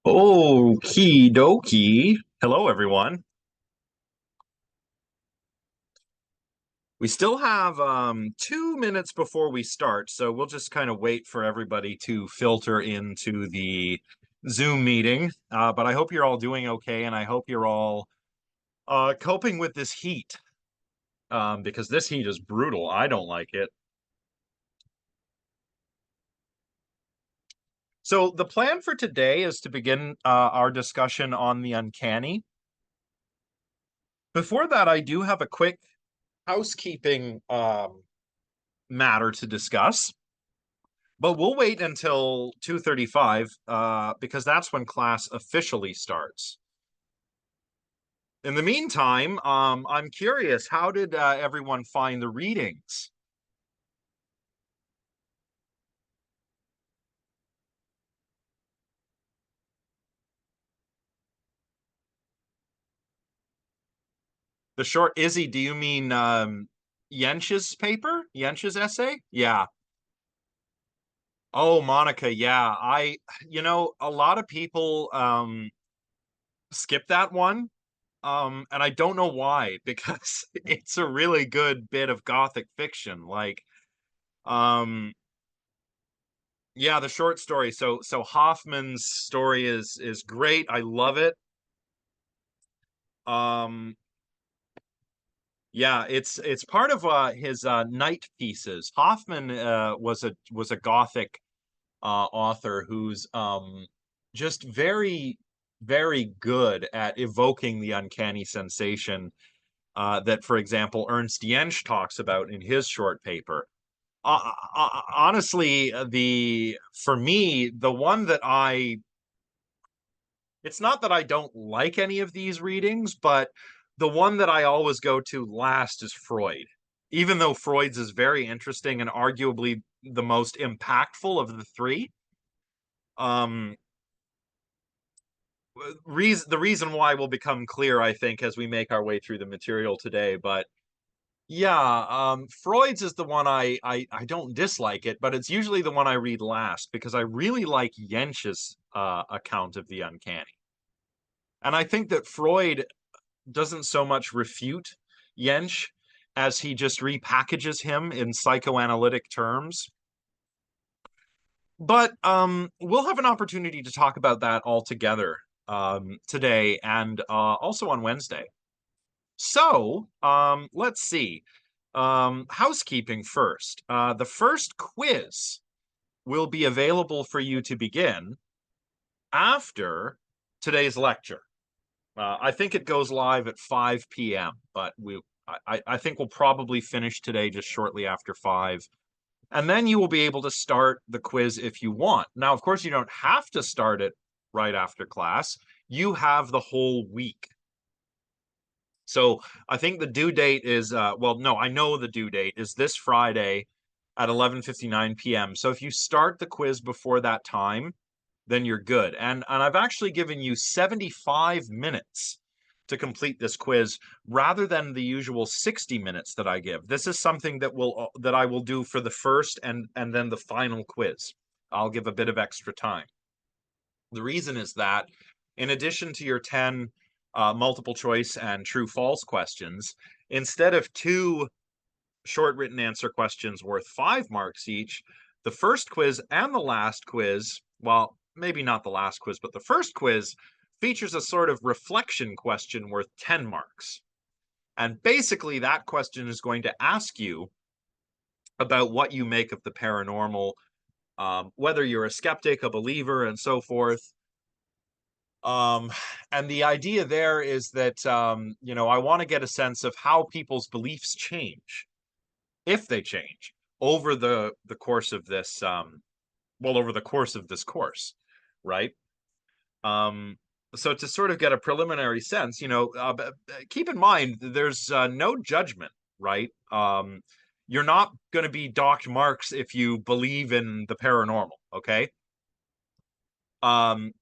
Okie dokie. Hello, everyone. We still have 2 minutes before we start, so we'll just kind of wait for everybody to filter into the Zoom meeting. But I hope you're all doing okay, and I hope you're all coping with this heat, because this heat is brutal. I don't like it. So the plan for today is to begin our discussion on the uncanny. Before that, I do have a quick housekeeping matter to discuss. But we'll wait until 2:35 because that's when class officially starts. In the meantime, I'm curious, how did everyone find the readings? The short Izzy, do you mean Yench's paper? Yench's essay? Yeah. Oh, Monica, yeah. A lot of people skip that one. And I don't know why, because it's a really good bit of gothic fiction. Um, Yeah, the short story. So Hoffman's story is great. I love it. Um yeah, it's part of his night pieces. Hoffman was a gothic author who's just very good at evoking the uncanny sensation that, for example, Ernst Jentsch talks about in his short paper. Honestly, the for me, the one that I it's not that I don't like any of these readings, but the one that I always go to last is Freud. Even though Freud's is very interesting and arguably the most impactful of the three. Um, the reason why will become clear, I think, as we make our way through the material today. But yeah, Freud's is the one I don't dislike it, but it's usually the one I read last because I really like Jensch's account of the uncanny. And I think that Freud doesn't so much refute Jensch as he just repackages him in psychoanalytic terms. But we'll have an opportunity to talk about that all together today and also on Wednesday. So let's see. Housekeeping first. The first quiz will be available for you to begin after today's lecture. I think it goes live at 5 p.m., but I think we'll probably finish today just shortly after 5. And then you will be able to start the quiz if you want. Now, of course, you don't have to start it right after class. You have the whole week. So I think the due date is, well, no, I know the due date is this Friday at 11:59 p.m. So if you start the quiz before that time, then you're good. And I've actually given you 75 minutes to complete this quiz rather than the usual 60 minutes that I give. This is something that I will do for the first and then the final quiz. I'll give a bit of extra time. The reason is that in addition to your 10 multiple choice and true false questions, instead of two short written answer questions worth 5 marks each, the first quiz and the last quiz, well, maybe not the last quiz, but the first quiz features a sort of reflection question worth 10 marks. And basically, that question is going to ask you about what you make of the paranormal, whether you're a skeptic, a believer, and so forth. Um, and the idea there is that, I want to get a sense of how people's beliefs change, if they change, over the course of this, over the course of this course, right? Um, so to sort of get a preliminary sense, keep in mind there's no judgment, right? You're not going to be docked marks if you believe in the paranormal, okay? Um,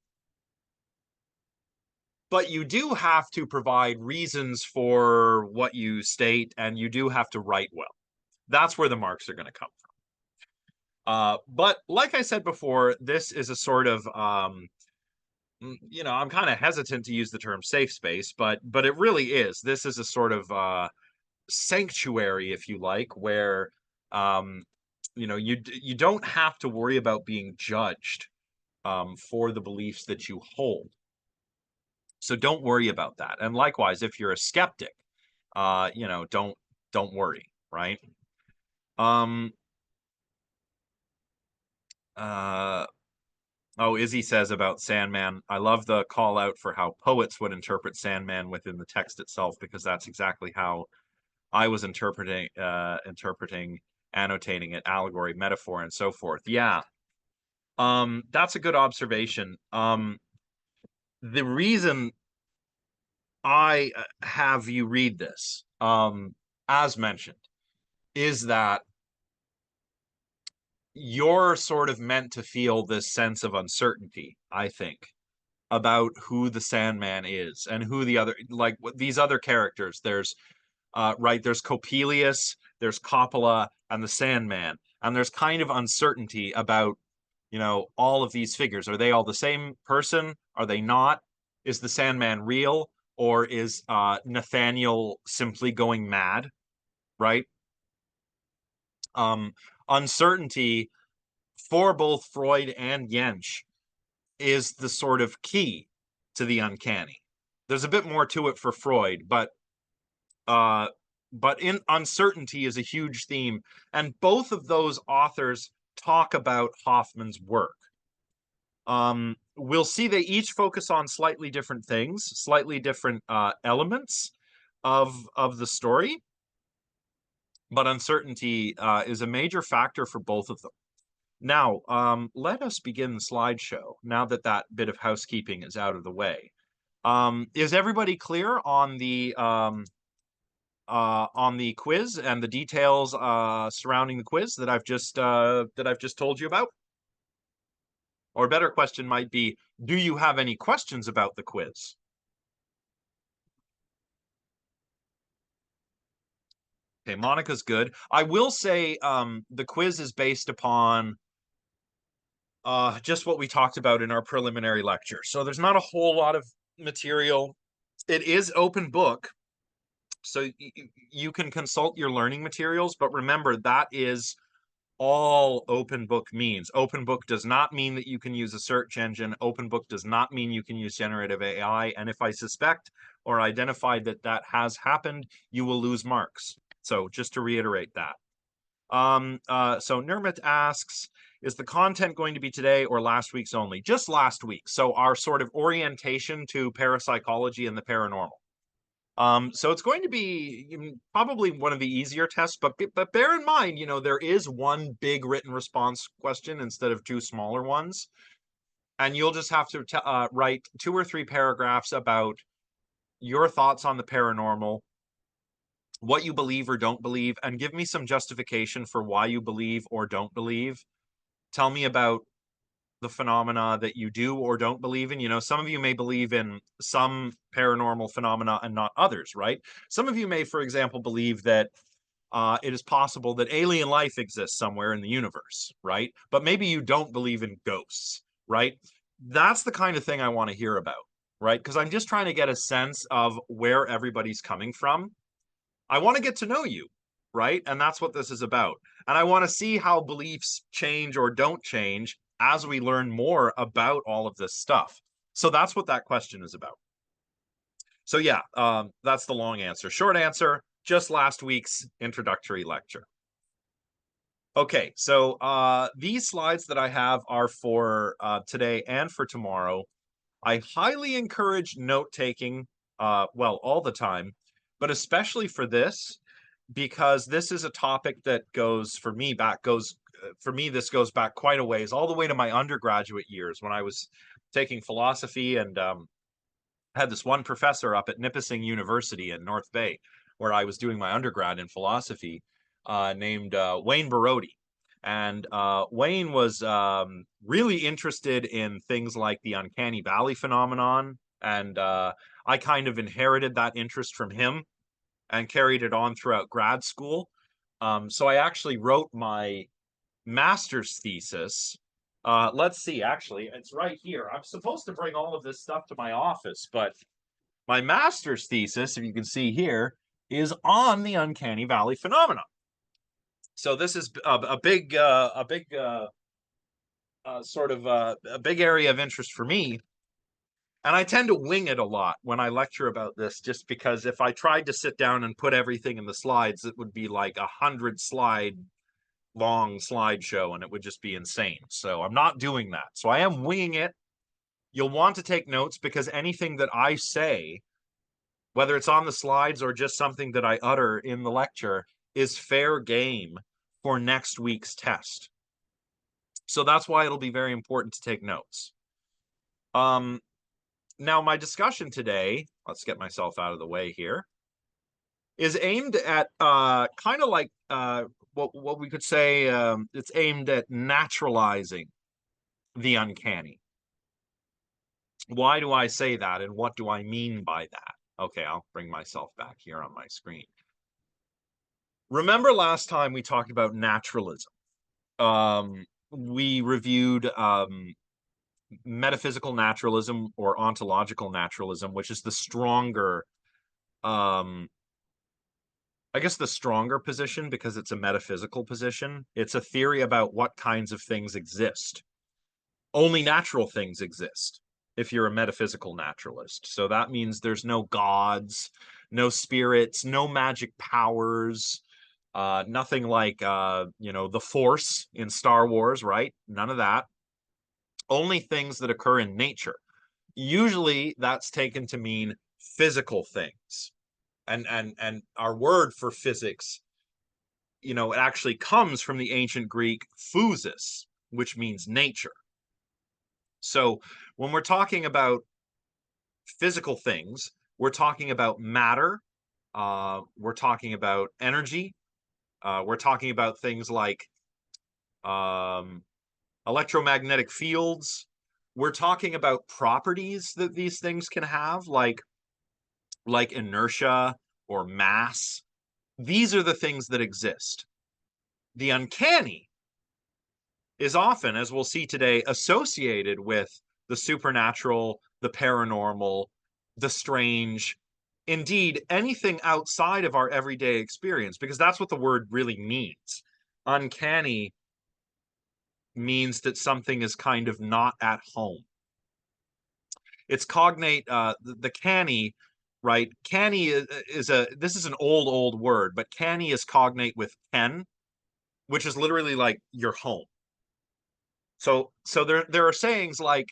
but you do have to provide reasons for what you state, and you do have to write well. That's where the marks are going to come from. But like I said before, this is a sort of I'm kind of hesitant to use the term safe space, but it really is. This is a sort of sanctuary, if you like, where um, you don't have to worry about being judged for the beliefs that you hold. So don't worry about that. And likewise, if you're a skeptic, don't worry, right? Um, uh, oh, Izzy says about Sandman. I love the call out for how poets would interpret Sandman within the text itself, because that's exactly how I was interpreting, annotating it, allegory, metaphor, and so forth. Yeah. That's a good observation. The reason I have you read this, as mentioned, is that you're sort of meant to feel this sense of uncertainty, I think, about who the Sandman is and who the other, like these other characters. There's Coppelius, there's Coppola, and the Sandman. And there's kind of uncertainty about, all of these figures. Are they all the same person? Are they not? Is the Sandman real? Or is Nathaniel simply going mad? Right? Um, Uncertainty for both Freud and Jentsch is the sort of key to the uncanny. There's a bit more to it for Freud, uh, but in uncertainty is a huge theme, and both of those authors talk about Hoffman's work. We'll see they each focus on slightly different things, slightly different elements of the story, but uncertainty is a major factor for both of them. Now, let us begin the slideshow now that that bit of housekeeping is out of the way. Is everybody clear on the quiz and the details surrounding the quiz that I've just told you about? Or a better question might be, do you have any questions about the quiz? Okay, Monica's good. I will say the quiz is based upon just what we talked about in our preliminary lecture. So there's not a whole lot of material. It is open book, so you can consult your learning materials, but remember that is all open book means. Open book does not mean that you can use a search engine. Open book does not mean you can use generative AI. And if I suspect or identify that that has happened, you will lose marks. So just to reiterate that. So Nermit asks, is the content going to be today or last week's only? Just last week. So our sort of orientation to parapsychology and the paranormal. So it's going to be probably one of the easier tests, but bear in mind, there is one big written response question instead of two smaller ones, and you'll just have to write 2 or 3 paragraphs about your thoughts on the paranormal, what you believe or don't believe, and give me some justification for why you believe or don't believe. Tell me about the phenomena that you do or don't believe in. Some of you may believe in some paranormal phenomena and not others, right? Some of you may, for example, believe that it is possible that alien life exists somewhere in the universe, right? But maybe you don't believe in ghosts, right? That's the kind of thing I want to hear about, right? Because I'm just trying to get a sense of where everybody's coming from. I want to get to know you, right? And that's what this is about. And I want to see how beliefs change or don't change as we learn more about all of this stuff. So that's what that question is about. So yeah, that's the long answer. Short answer, just last week's introductory lecture. Okay, so these slides that I have are for today and for tomorrow. I highly encourage note-taking, all the time, but especially for this, because this is a topic that this goes back quite a ways, all the way to my undergraduate years when I was taking philosophy, and had this one professor up at Nipissing University in North Bay, where I was doing my undergrad in philosophy, named Wayne Barodi. And Wayne was really interested in things like the Uncanny Valley phenomenon. And I kind of inherited that interest from him and carried it on throughout grad school. So I actually wrote my master's thesis Let's see. Actually, it's right here. I'm supposed to bring all of this stuff to my office, but my master's thesis, if you can see here, is on the uncanny valley phenomenon. So this is a big area of interest for me. And I tend to wing it a lot when I lecture about this, just because if I tried to sit down and put everything in the slides, it would be like 100 slide long slideshow and it would just be insane. So I'm not doing that. So I am winging it. You'll want to take notes because anything that I say, whether it's on the slides or just something that I utter in the lecture, is fair game for next week's test. So that's why it'll be very important to take notes. Now, my discussion today, let's get myself out of the way here, is aimed at kind of like what we could say, it's aimed at naturalizing the uncanny. Why do I say that, and what do I mean by that? Okay, I'll bring myself back here on my screen. Remember last time we talked about naturalism? We reviewed metaphysical naturalism or ontological naturalism, which is the stronger, I guess the stronger position because it's a metaphysical position. It's a theory about what kinds of things exist. Only natural things exist if you're a metaphysical naturalist. So that means there's no gods, no spirits, no magic powers, nothing like the Force in Star Wars, right? None of that. Only things that occur in nature. Usually that's taken to mean physical things. And our word for physics, it actually comes from the ancient Greek physis, which means nature. So when we're talking about physical things, we're talking about matter, we're talking about energy, we're talking about things like um, electromagnetic fields. We're talking about properties that these things can have, like inertia or mass. These are the things that exist. The uncanny is often, as we'll see today, associated with the supernatural, the paranormal, the strange, indeed, anything outside of our everyday experience, because that's what the word really means. Uncanny means that something is kind of not at home. It's cognate, the canny, right? Canny this is an old word, but canny is cognate with ken, which is literally like your home. So there are sayings like,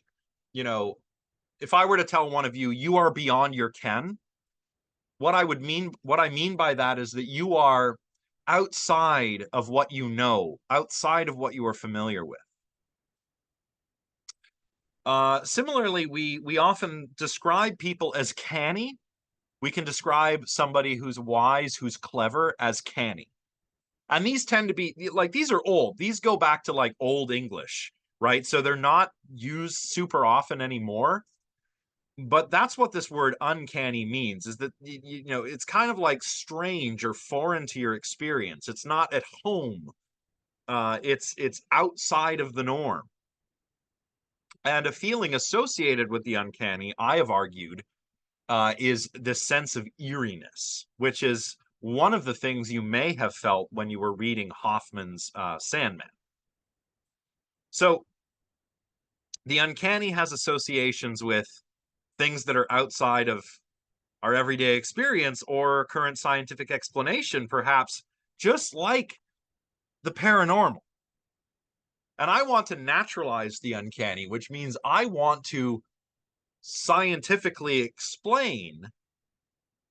if I were to tell one of you, you are beyond your ken, what I mean by that is that you are outside of what you know, outside of what you are familiar with. Similarly, we often describe people as canny. We can describe somebody who's wise, who's clever as canny. And these tend to be like, these are old. These go back to like Old English, right? So they're not used super often anymore. But that's what this word uncanny means, is that, it's kind of like strange or foreign to your experience. It's not at home. It's outside of the norm. And a feeling associated with the uncanny, I have argued, is this sense of eeriness, which is one of the things you may have felt when you were reading Hoffman's Sandman. So the uncanny has associations with things that are outside of our everyday experience or current scientific explanation, perhaps, just like the paranormal. And I want to naturalize the uncanny, which means I want to scientifically explain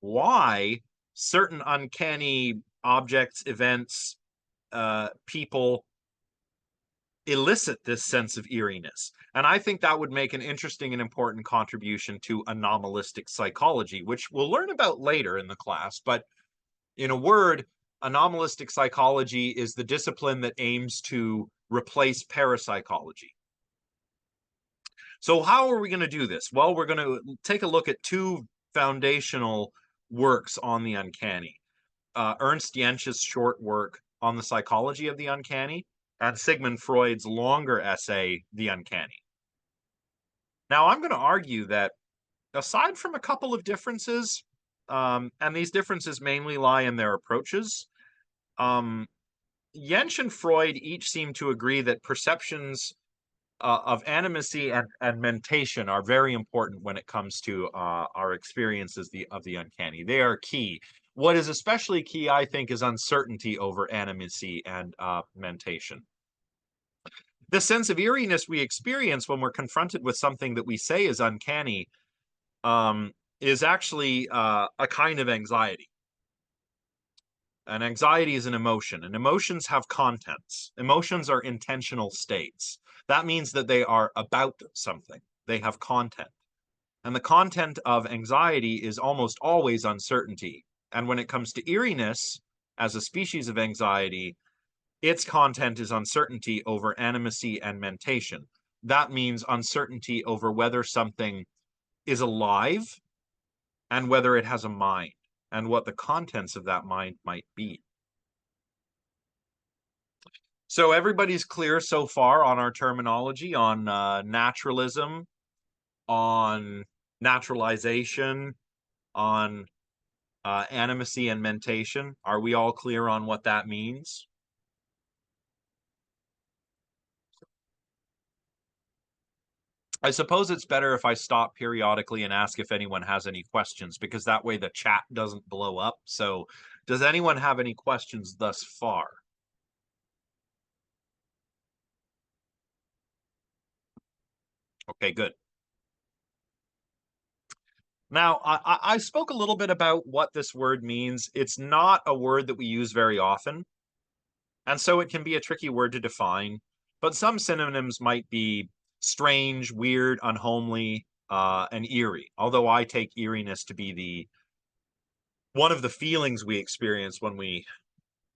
why certain uncanny objects, events, people elicit this sense of eeriness. And I think that would make an interesting and important contribution to anomalistic psychology, which we'll learn about later in the class. But in a word, anomalistic psychology is the discipline that aims to replace parapsychology. So how are we going to do this? Well, we're going to take a look at two foundational works on the uncanny. Ernst Jentsch's short work on the psychology of the uncanny, and Sigmund Freud's longer essay, The Uncanny. Now, I'm going to argue that aside from a couple of differences, and these differences mainly lie in their approaches, um, Jensch and Freud each seem to agree that perceptions of animacy and mentation are very important when it comes to our experiences of the uncanny. They are key. What is especially key, I think, is uncertainty over animacy and mentation. The sense of eeriness we experience when we're confronted with something that we say is uncanny is actually a kind of anxiety. And anxiety is an emotion, and emotions have contents. Emotions are intentional states. That means that they are about something, they have content. And the content of anxiety is almost always uncertainty. And when it comes to eeriness, as a species of anxiety, its content is uncertainty over animacy and mentation. That means uncertainty over whether something is alive and whether it has a mind and what the contents of that mind might be. So everybody's clear so far on our terminology, on naturalism, on naturalization, on animacy and mentation. Are we all clear on what that means? I suppose it's better if I stop periodically and ask if anyone has any questions, because that way the chat doesn't blow up. So does anyone have any questions thus far? Okay, good. Now, I spoke a little bit about what this word means. It's not a word that we use very often, and so it can be a tricky word to define. But some synonyms might be strange, weird, unhomely, and eerie. Although I take eeriness to be the one of the feelings we experience when we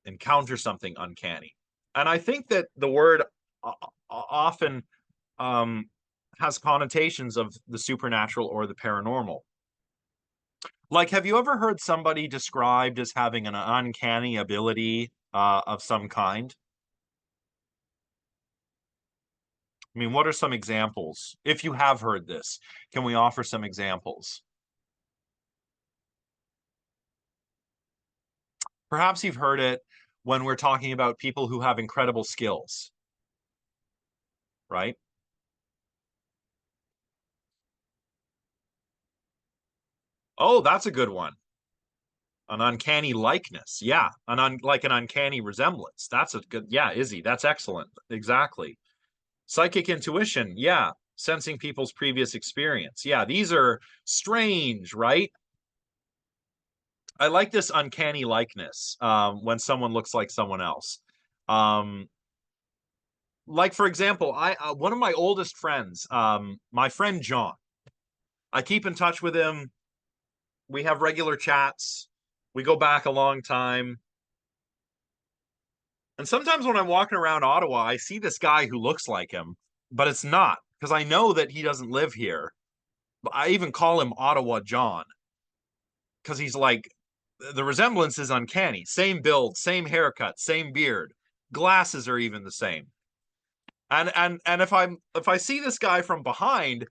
encounter something uncanny. And I think that the word often um, has connotations of the supernatural or the paranormal. Like, have you ever heard somebody described as having an uncanny ability of some kind? I mean, what are some examples? If you have heard this, can we offer some examples? Perhaps you've heard it when we're talking about people who have incredible skills, right? Oh, that's a good one. An uncanny likeness. Yeah, like an uncanny resemblance. That's a good, yeah, Izzy, that's excellent. Exactly. Psychic intuition. Yeah. Sensing people's previous experience. Yeah, these are strange, right? I like this uncanny likeness when someone looks like someone else. Um, like for example, I one of my oldest friends, my friend John. I keep in touch with him. We have regular chats. We go back a long time. And sometimes when I'm walking around Ottawa, I see this guy who looks like him, but it's not because I know that he doesn't live here. But I even call him Ottawa John because he's like the resemblance is uncanny. Same build, same haircut, same beard. Glasses are even the same. And if I see this guy from behind,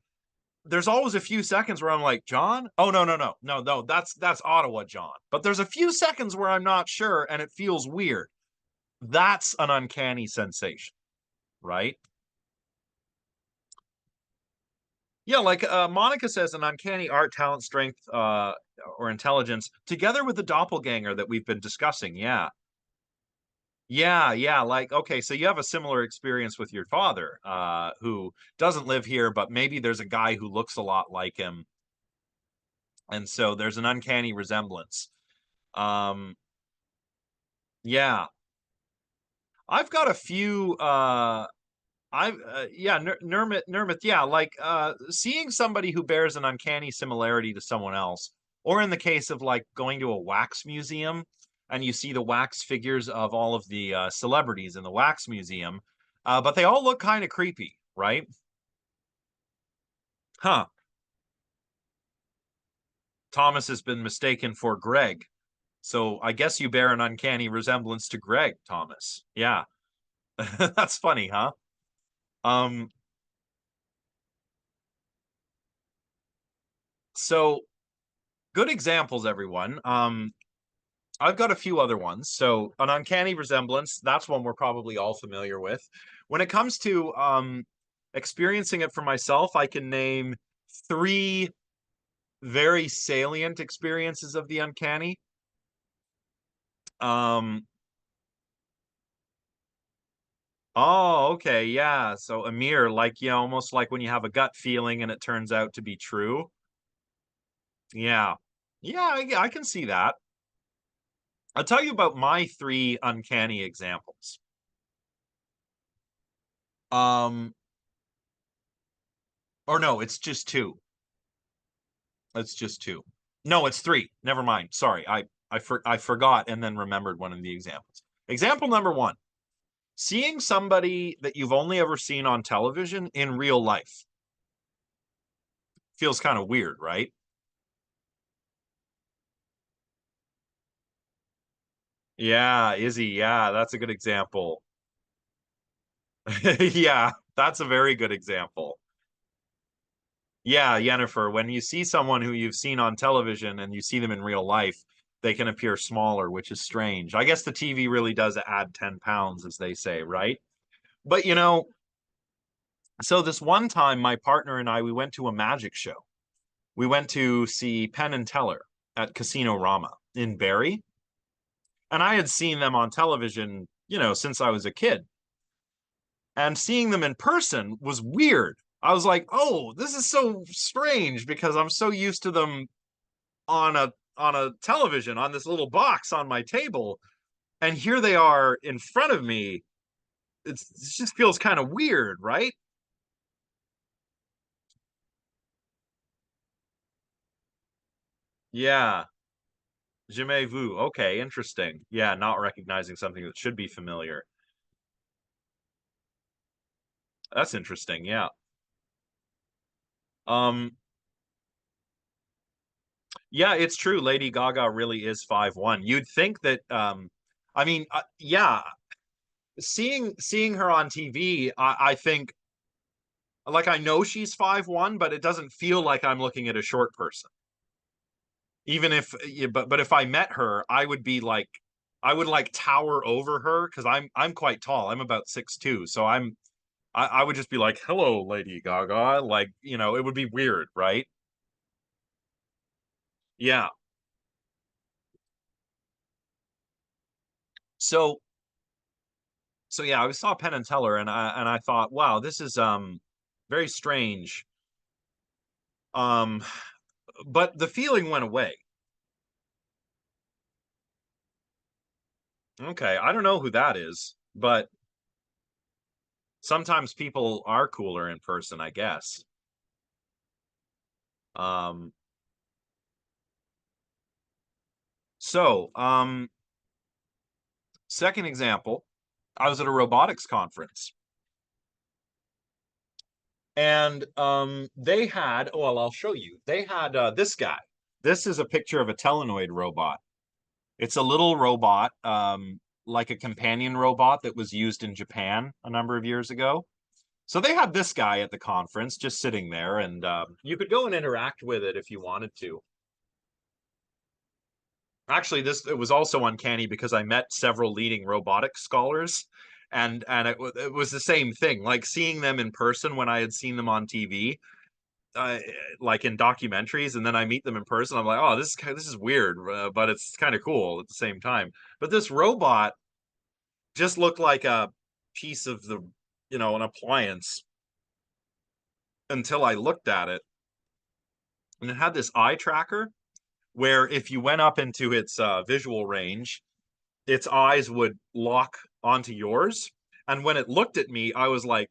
there's always a few seconds where I'm like, John? Oh no, that's Ottawa John. But there's a few seconds where I'm not sure and it feels weird. That's an uncanny sensation, right? Yeah, like Monica says, an uncanny art, talent, strength, or intelligence, together with the doppelganger that we've been discussing. Yeah. Yeah. Like, okay, so you have a similar experience with your father, who doesn't live here, but maybe there's a guy who looks a lot like him. And so there's an uncanny resemblance. Um, yeah. I've got a few yeah, Nermit, yeah, like seeing somebody who bears an uncanny similarity to someone else, or in the case of like going to a wax museum and you see the wax figures of all of the celebrities in the wax museum, but they all look kind of creepy, right? Huh. Thomas has been mistaken for Greg. So I guess you bear an uncanny resemblance to Greg, Thomas. Yeah. That's funny, huh? Um, so good examples, everyone. I've got a few other ones. So an uncanny resemblance, that's one we're probably all familiar with. When it comes to experiencing it for myself, I can name three very salient experiences of the uncanny. Um, oh, okay, yeah. So Amir, like, almost like when you have a gut feeling and it turns out to be true. Yeah. Yeah, I can see that. I'll tell you about my three uncanny examples. Um, or no, it's just two. It's just two. No, it's three. Never mind. Sorry. I forgot and then remembered one of the examples. Example number one. Seeing somebody that you've only ever seen on television in real life feels kind of weird, right? Yeah, Izzy. Yeah, that's a good example. Yeah, that's a very good example. Yeah, Yennefer, when you see someone who you've seen on television and you see them in real life, they can appear smaller, which is strange. I guess the TV really does add 10 pounds, as they say, right? But so this one time, my partner and I, we went to a magic show. We went to see Penn and Teller at Casino Rama in Barrie. And I had seen them on television, since I was a kid. And seeing them in person was weird. I was like, oh, this is so strange because I'm so used to them on a television on this little box on my table. And here they are in front of me. It just feels kind of weird, right? Yeah. Jamais vu. Okay, interesting. Yeah, not recognizing something that should be familiar. That's interesting. Yeah. Um, yeah, it's true. Lady Gaga really is 5'1". You'd think that I mean, yeah, seeing her on TV, I think like I know she's 5'1", but it doesn't feel like I'm looking at a short person. Even if yeah, but if I met her, I would like tower over her because I'm quite tall. I'm about 6'2", so I would just be like, "Hello, Lady Gaga." Like, it would be weird, right? Yeah. So so yeah, I saw Penn and Teller and I thought, wow, this is very strange. Um, but the feeling went away. Okay, I don't know who that is, but sometimes people are cooler in person, I guess. Um, so second example, I was at a robotics conference and they had, well, I'll show you. They had this guy. This is a picture of a telenoid robot. It's a little robot, like a companion robot that was used in Japan a number of years ago. So they had this guy at the conference just sitting there, and you could go and interact with it if you wanted to. Actually, this it was also uncanny because I met several leading robotics scholars, and it was the same thing. Like seeing them in person when I had seen them on TV, like in documentaries, and then I meet them in person. I'm like, oh, this is weird, but it's kind of cool at the same time. But this robot just looked like a piece of an appliance until I looked at it, and it had this eye tracker where if you went up into its visual range, its eyes would lock onto yours. And when it looked at me, I was like,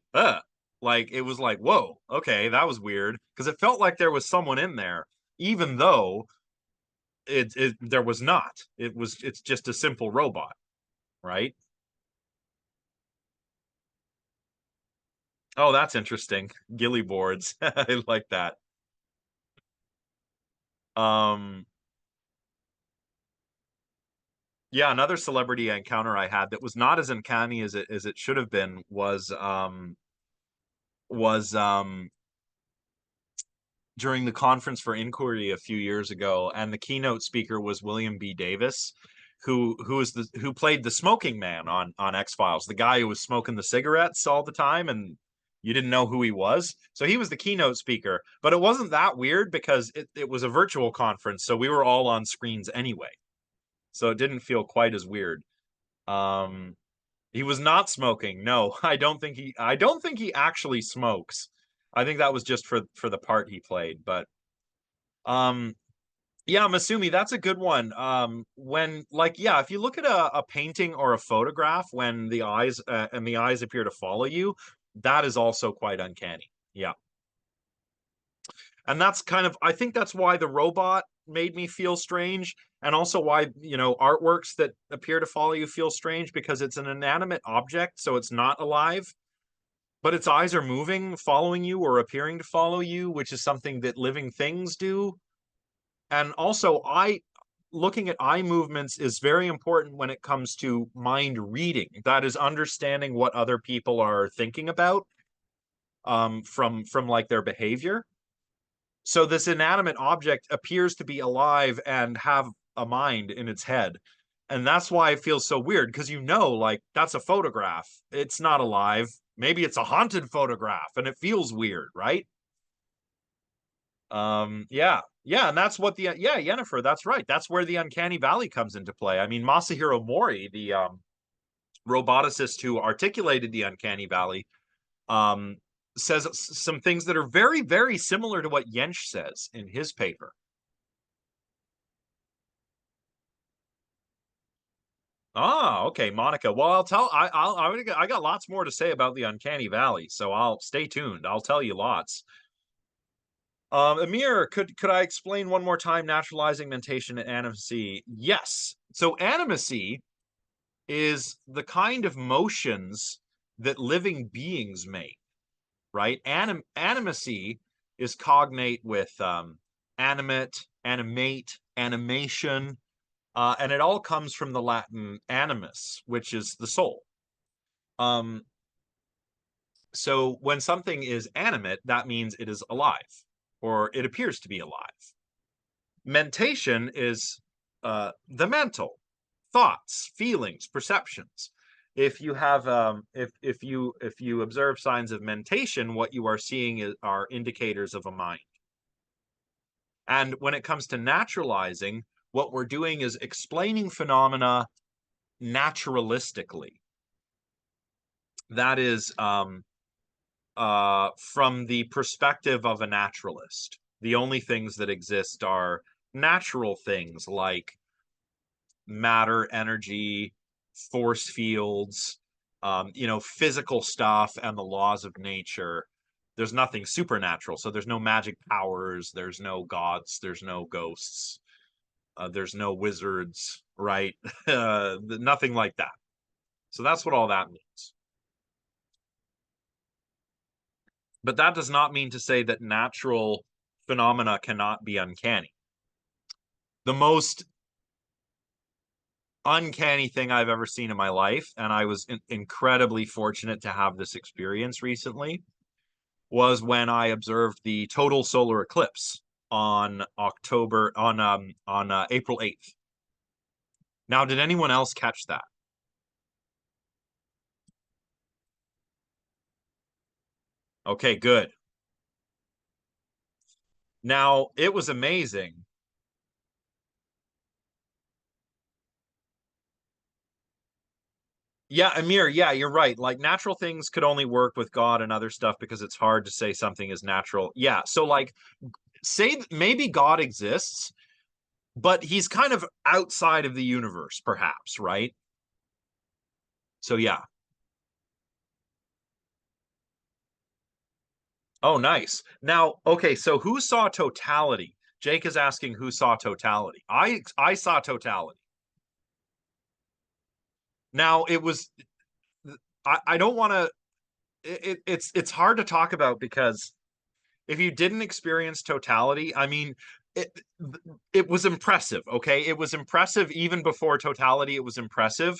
like it was like, whoa, okay, that was weird. Because it felt like there was someone in there, even though it there was not. It's just a simple robot, right? Oh, that's interesting. Ghillie boards. I like that. Um, Yeah, another celebrity encounter I had that was not as uncanny as it should have been was during the conference for inquiry a few years ago, and the keynote speaker was William B. Davis, who played the smoking man on X-Files, the guy who was smoking the cigarettes all the time and you didn't know who he was. So he was the keynote speaker, but it wasn't that weird because it was a virtual conference, so we were all on screens anyway. So it didn't feel quite as weird. Um, he was not smoking. No, I don't think he actually smokes. I think that was just for the part he played, but um yeah, Masumi, that's a good one. When like yeah, if you look at a painting or a photograph when the eyes appear to follow you, that is also quite uncanny. Yeah. And that's kind of I think that's why the robot made me feel strange and also why, artworks that appear to follow you feel strange because it's an inanimate object, so it's not alive, but its eyes are moving, following you or appearing to follow you, which is something that living things do. And also, I looking at eye movements is very important when it comes to mind reading. That is understanding what other people are thinking about from like their behavior. So this inanimate object appears to be alive and have a mind in its head. And that's why it feels so weird because like that's a photograph. It's not alive. Maybe it's a haunted photograph and it feels weird, right? Yeah. Yeah, and that's what the yeah, Yennefer, that's right. That's where the Uncanny Valley comes into play. I mean, Masahiro Mori, the roboticist who articulated the Uncanny Valley, um says some things that are very, very similar to what Yench says in his paper. Ah, okay, Monica. Well, I got lots more to say about the Uncanny Valley, so I'll stay tuned. I'll tell you lots. Amir, could I explain one more time naturalizing mentation and animacy? Yes. So animacy is the kind of motions that living beings make, right? Animacy is cognate with animate, animate, animation, and it all comes from the Latin animus, which is the soul. Um, so when something is animate, that means it is alive, or it appears to be alive. Mentation is the mental thoughts, feelings, perceptions. If you have if you observe signs of mentation, what you are seeing are indicators of a mind. And when it comes to naturalizing, what we're doing is explaining phenomena naturalistically. That is from the perspective of a naturalist. The only things that exist are natural things like matter, energy, force fields, physical stuff and the laws of nature. There's nothing supernatural. So there's no magic powers, there's no gods, there's no ghosts, there's no wizards, right? Nothing like that. So that's what all that means. But that does not mean to say that natural phenomena cannot be uncanny. The most uncanny thing I've ever seen in my life, and I was incredibly fortunate to have this experience recently, was when I observed the total solar eclipse on April 8th. Now, did anyone else catch that? Okay, good. Now, it was amazing. Yeah, Amir, yeah, you're right. Like natural things could only work with God and other stuff because it's hard to say something is natural. Yeah, so like say maybe God exists, but he's kind of outside of the universe, perhaps, right? So yeah. Oh, nice. Now, okay, so who saw totality? Jake is asking who saw totality. I saw totality. Now it was I don't want to it's hard to talk about because if you didn't experience totality, I mean, it it was impressive. Okay, it was impressive even before totality. It was impressive.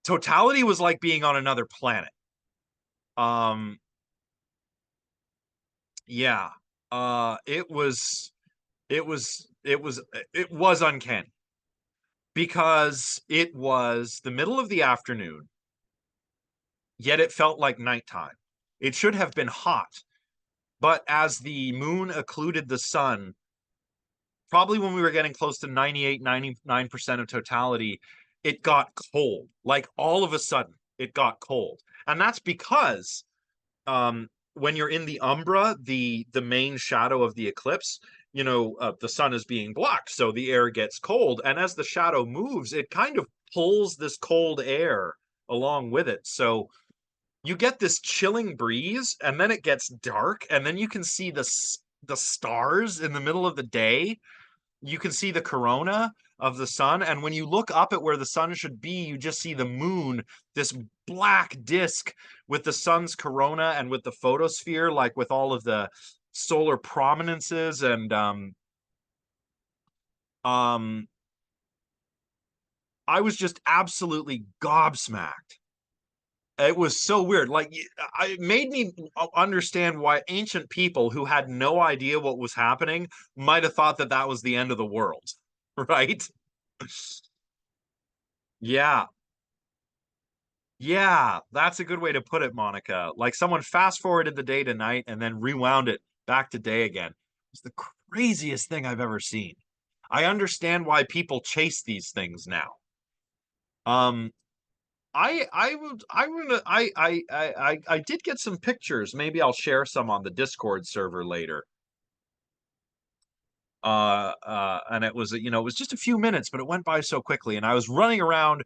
Totality was like being on another planet. Um, yeah. It was it was uncanny because it was the middle of the afternoon, yet it felt like nighttime. It should have been hot, but as the moon occluded the sun, probably when we were getting close to 98, 99% of totality, it got cold. Like all of a sudden, it got cold. And that's because when you're in the umbra, the main shadow of the eclipse, the sun is being blocked, so the air gets cold. And as the shadow moves, it kind of pulls this cold air along with it. So you get this chilling breeze, and then it gets dark, and then you can see the stars in the middle of the day. You can see the corona of the sun, and when you look up at where the sun should be, you just see the moon, this black disk with the sun's corona and with the photosphere, like with all of the solar prominences. And um I was just absolutely gobsmacked. It was so weird. Like, it made me understand why ancient people who had no idea what was happening might have thought that that was the end of the world, right? Yeah. Yeah, that's a good way to put it, Monica. Like someone fast forwarded the day to night and then rewound it back to day again. It's the craziest thing I've ever seen. I understand why people chase these things now. Um, I did get some pictures. Maybe I'll share some on the Discord server later. And it was, it was just a few minutes, but it went by so quickly. And I was running around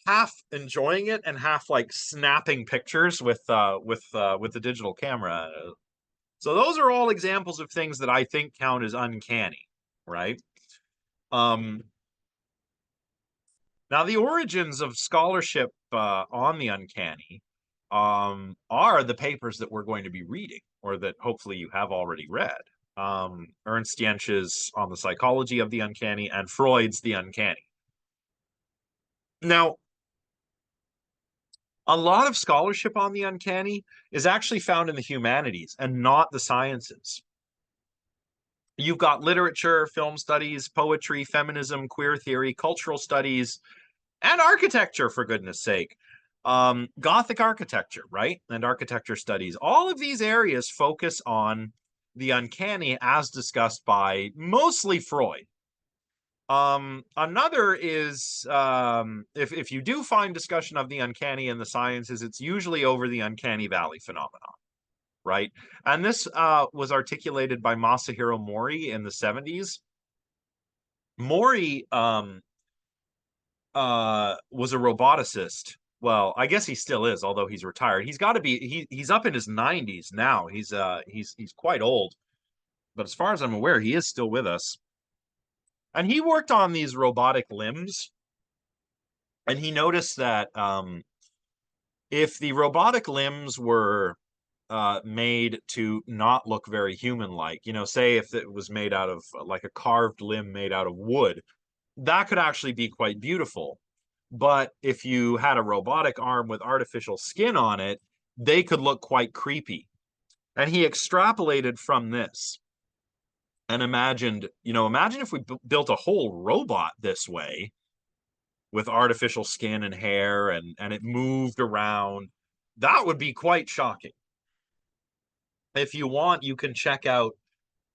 half enjoying it and half like snapping pictures with the digital camera. So those are all examples of things that I think count as uncanny, right? Um, Now the origins of scholarship on the uncanny are the papers that we're going to be reading, or that hopefully you have already read. Ernst Jentsch's On the Psychology of the Uncanny and Freud's The Uncanny. Now, a lot of scholarship on the uncanny is actually found in the humanities and not the sciences. You've got literature, film studies, poetry, feminism, queer theory, cultural studies, and architecture, for goodness sake. Gothic architecture, right? And architecture studies. All of these areas focus on the uncanny as discussed by mostly Freud. Another is if you do find discussion of the uncanny in the sciences, it's usually over the uncanny valley phenomenon, right? And this was articulated by Masahiro Mori in the 70s. Mori was a roboticist. Well, I guess he still is, although he's retired. He's got to be he's up in his 90s now. He's quite old, but as far as I'm aware, he is still with us. And he worked on these robotic limbs, and he noticed that if the robotic limbs were made to not look very human-like, say if it was made out of like a carved limb made out of wood, that could actually be quite beautiful. But if you had a robotic arm with artificial skin on it, they could look quite creepy. And he extrapolated from this and imagined, imagine if we built a whole robot this way with artificial skin and hair, and it moved around. That would be quite shocking. If you want, you can check out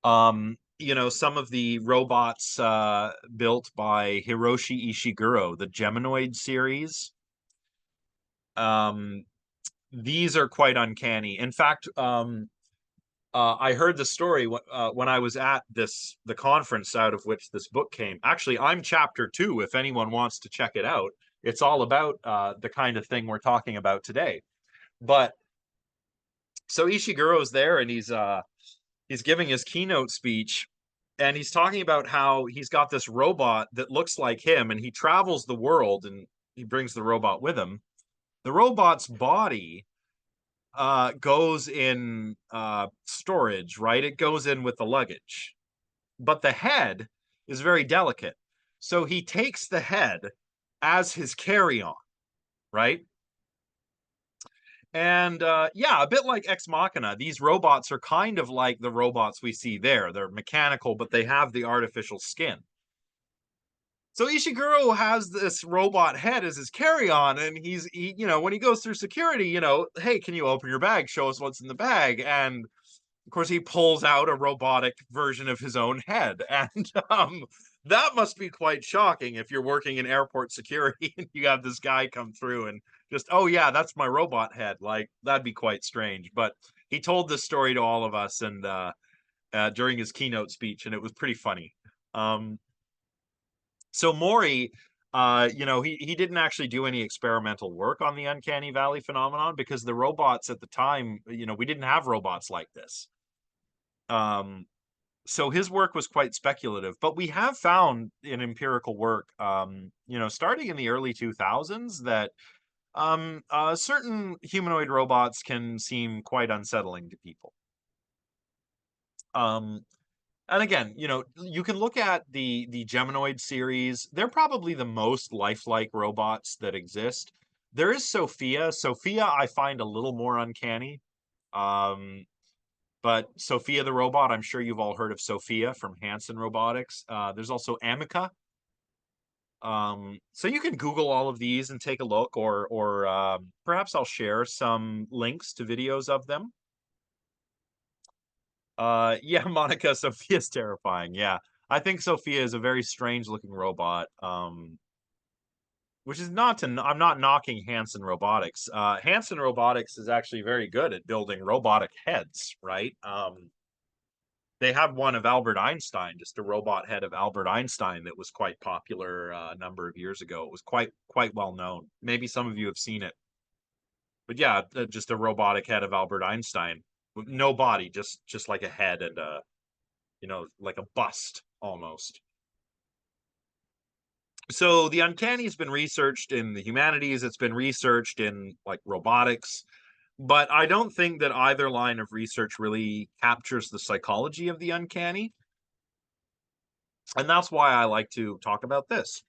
some of the robots built by Hiroshi Ishiguro, the Geminoid series. Um, these are quite uncanny. In fact, I heard the story when I was at the conference out of which this book came. Actually, I'm chapter 2, if anyone wants to check it out. It's all about the kind of thing we're talking about today. But so Ishiguro's there, and he's giving his keynote speech, and he's talking about how he's got this robot that looks like him, and he travels the world, and he brings the robot with him. The robot's body goes in storage, right? It goes in with the luggage. but the head is very delicate. So he takes the head as his carry-on, right? And yeah, a bit like Ex Machina, these robots are kind of like the robots we see there. They're mechanical, but they have the artificial skin. So Ishiguro has this robot head as his carry-on, and when he goes through security, hey, can you open your bag? Show us what's in the bag. And of course, he pulls out a robotic version of his own head, and that must be quite shocking if you're working in airport security and you have this guy come through and just, oh yeah, that's my robot head. Like that'd be quite strange. But he told this story to all of us, and during his keynote speech, and it was pretty funny. Um, so Mori, he didn't actually do any experimental work on the Uncanny Valley phenomenon because the robots at the time, we didn't have robots like this. Um, so his work was quite speculative, but we have found in empirical work, starting in the early 2000s, that certain humanoid robots can seem quite unsettling to people. Um, and again, you can look at the Geminoid series. They're probably the most lifelike robots that exist. There is Sophia. Sophia, I find a little more uncanny. Um, But Sophia the robot, I'm sure you've all heard of Sophia from Hanson Robotics. There's also Amica. So you can Google all of these and take a look, or perhaps I'll share some links to videos of them. Yeah, Monica, Sophia's terrifying. Yeah, I think Sophia is a very strange looking robot. Which is not to, I'm not knocking Hanson Robotics. Hanson Robotics is actually very good at building robotic heads, right? They had one of Albert Einstein, just a robot head of Albert Einstein that was quite popular a number of years ago. It was quite well known. Maybe some of you have seen it, but yeah, just a robotic head of Albert Einstein with no body, just like a head and like a bust almost. So the uncanny has been researched in the humanities. It's been researched in like robotics, but I don't think that either line of research really captures the psychology of the uncanny. And that's why I like to talk about this.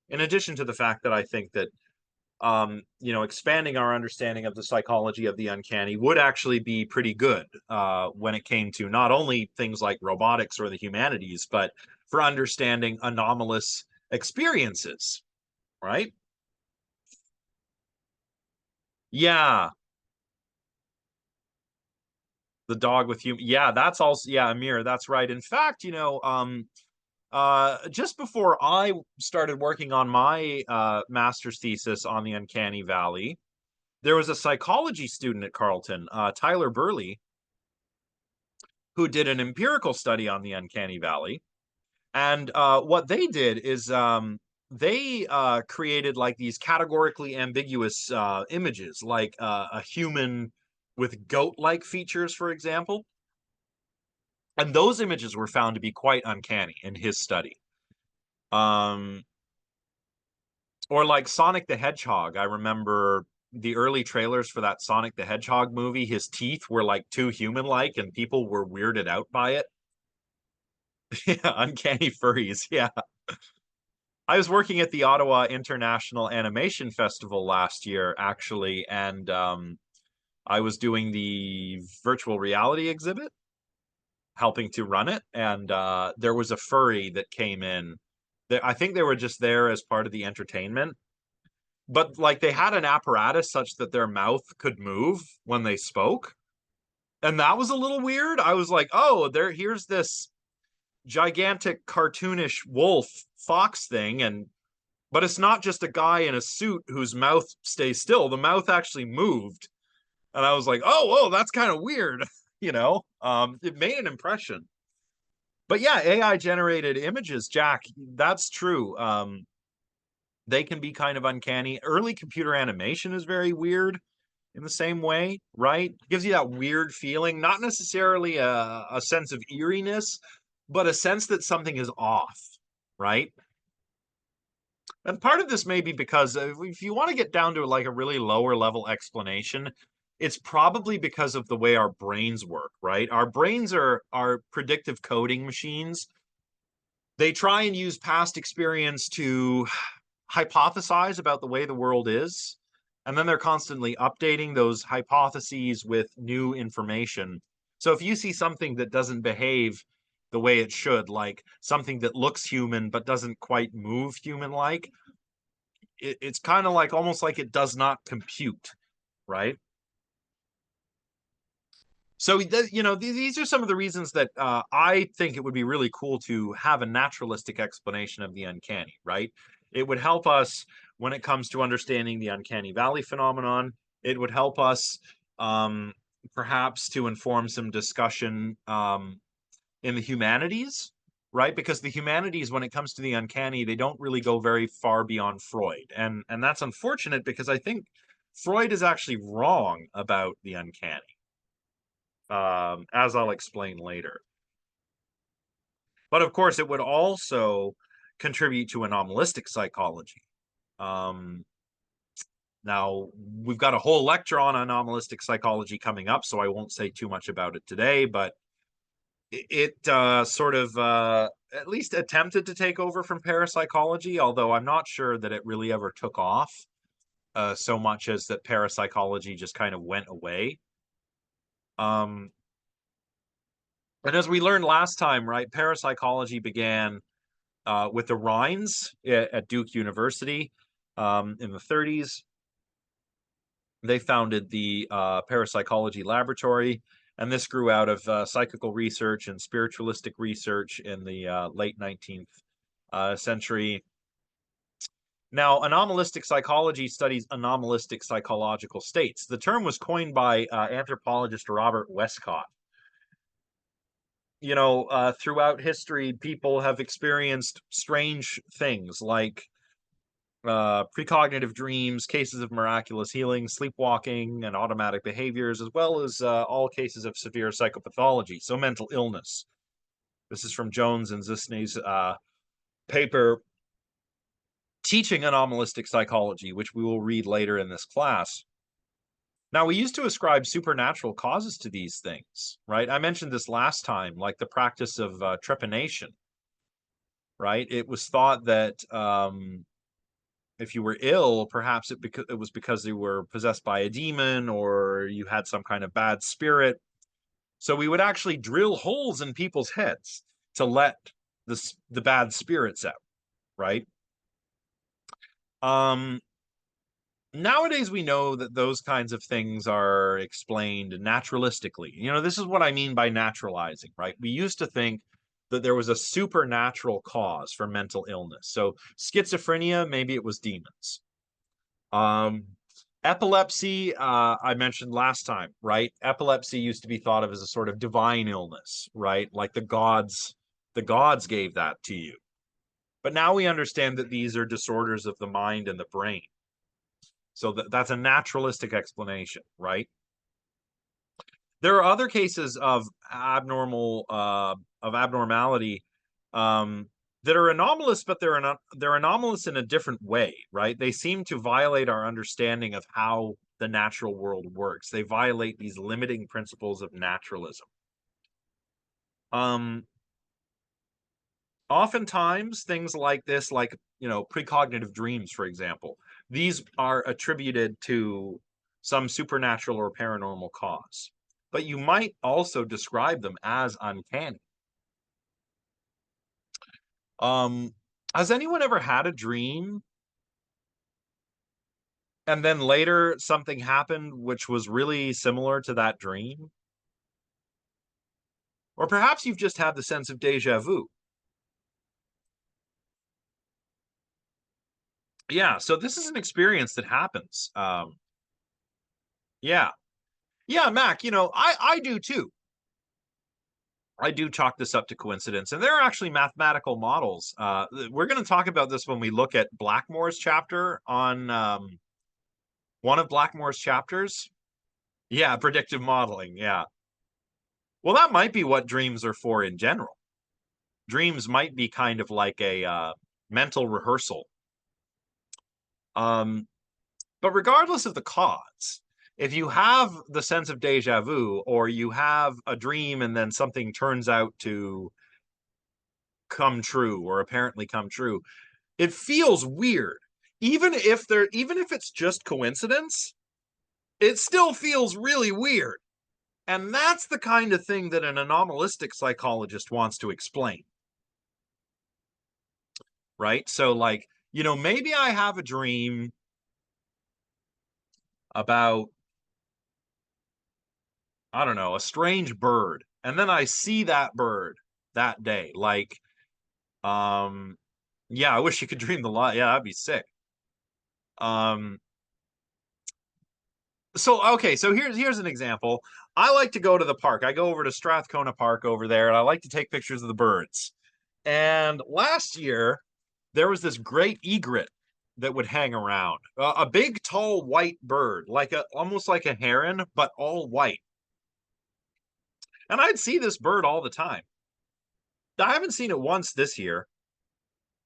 In addition to the fact that I think that expanding our understanding of the psychology of the uncanny would actually be pretty good when it came to not only things like robotics or the humanities, but for understanding anomalous experiences, right? Yeah, the dog with you. Yeah, that's also, yeah, Amir, that's right. In fact, just before I started working on my master's thesis on the Uncanny Valley, there was a psychology student at Carleton, Tyler Burley, who did an empirical study on the Uncanny Valley. And what they did is they created like these categorically ambiguous images, like a human with goat-like features, for example. And those images were found to be quite uncanny in his study. Um, or like Sonic the Hedgehog. I remember the early trailers for that Sonic the Hedgehog movie. His teeth were like too human-like, and people were weirded out by it. Yeah, uncanny furries. Yeah. I was working at the Ottawa International Animation Festival last year, actually, and I was doing the virtual reality exhibit, helping to run it, and there was a furry that came in. I think they were just there as part of the entertainment, but like they had an apparatus such that their mouth could move when they spoke, and that was a little weird. I was like, oh, here's this gigantic cartoonish wolf fox thing, and but it's not just a guy in a suit whose mouth stays still. The mouth actually moved. And I was like, oh, whoa, that's kind of weird. It made an impression. But yeah, AI generated images, Jack, that's true. They can be kind of uncanny. Early computer animation is very weird in the same way, right? Gives you that weird feeling, not necessarily a sense of eeriness, but a sense that something is off, right? And part of this may be because if you want to get down to like a really lower level explanation, it's probably because of the way our brains work, right? Our brains are predictive coding machines. They try and use past experience to hypothesize about the way the world is, and then they're constantly updating those hypotheses with new information. So if you see something that doesn't behave the way it should, like something that looks human but doesn't quite move human like, it's kind of like almost like it does not compute, right? So these are some of the reasons that I think it would be really cool to have a naturalistic explanation of the uncanny, right? It would help us when it comes to understanding the uncanny valley phenomenon. It would help us um, perhaps to inform some discussion in the humanities, right? Because the humanities, when it comes to the uncanny, they don't really go very far beyond Freud, and that's unfortunate because I think Freud is actually wrong about the uncanny, as I'll explain later. But of course, it would also contribute to anomalistic psychology. Um, Now, we've got a whole lecture on anomalistic psychology coming up, so I won't say too much about it today, but it sort of at least attempted to take over from parapsychology, although I'm not sure that it really ever took off so much as that parapsychology just kind of went away. Um, and as we learned last time, right, parapsychology began with the Rhines at Duke University in the 30s. They founded the parapsychology laboratory, and this grew out of psychical research and spiritualistic research in the late 19th century. Now, anomalistic psychology studies anomalistic psychological states. The term was coined by anthropologist Robert Westcott. Throughout history, people have experienced strange things like precognitive dreams, cases of miraculous healing, sleepwalking, and automatic behaviors, as well as all cases of severe psychopathology, so mental illness. This is from Jones and Zisney's paper, Teaching Anomalistic Psychology, which we will read later in this class. Now, we used to ascribe supernatural causes to these things, right? I mentioned this last time, like the practice of trepanation, right? It was thought that if you were ill, perhaps it was because you were possessed by a demon or you had some kind of bad spirit. So we would actually drill holes in people's heads to let the bad spirits out, right? Um, Nowadays we know that those kinds of things are explained naturalistically. This is what I mean by naturalizing, right? We used to think that there was a supernatural cause for mental illness. So schizophrenia, maybe it was demons. Um, Epilepsy, I mentioned last time, right? Epilepsy used to be thought of as a sort of divine illness, right? Like the gods gave that to you. But now we understand that these are disorders of the mind and the brain. So that's a naturalistic explanation, right? There are other cases of abnormality um, that are anomalous, but they're anomalous in a different way, right? They seem to violate our understanding of how the natural world works. They violate these limiting principles of naturalism. Um, Oftentimes, things like this, like precognitive dreams, for example, these are attributed to some supernatural or paranormal cause. But you might also describe them as uncanny. Um, has anyone ever had a dream and then later something happened which was really similar to that dream? Or perhaps you've just had the sense of deja vu. Yeah, so this is an experience that happens. Yeah. Yeah, Mac, I do too. I do chalk this up to coincidence. And there are actually mathematical models. We're going to talk about this when we look at Blackmore's chapter on one of Blackmore's chapters. Yeah, predictive modeling. Yeah. Well, that might be what dreams are for in general. Dreams might be kind of like a mental rehearsal. Um, but regardless of the cause, if you have the sense of deja vu, or you have a dream and then something turns out to come true or apparently come true, it feels weird. Even if it's just coincidence, it still feels really weird. And that's the kind of thing that an anomalistic psychologist wants to explain. Right? So like, maybe I have a dream about, I don't know, a strange bird. And then I see that bird that day. Like, um, yeah, I wish you could dream the light. Yeah, that'd be sick. Um, so okay, so here's an example. I like to go to the park. I go over to Strathcona Park over there, and I like to take pictures of the birds. And last year, there was this great egret that would hang around. A big, tall, white bird, almost like a heron, but all white. And I'd see this bird all the time. I haven't seen it once this year.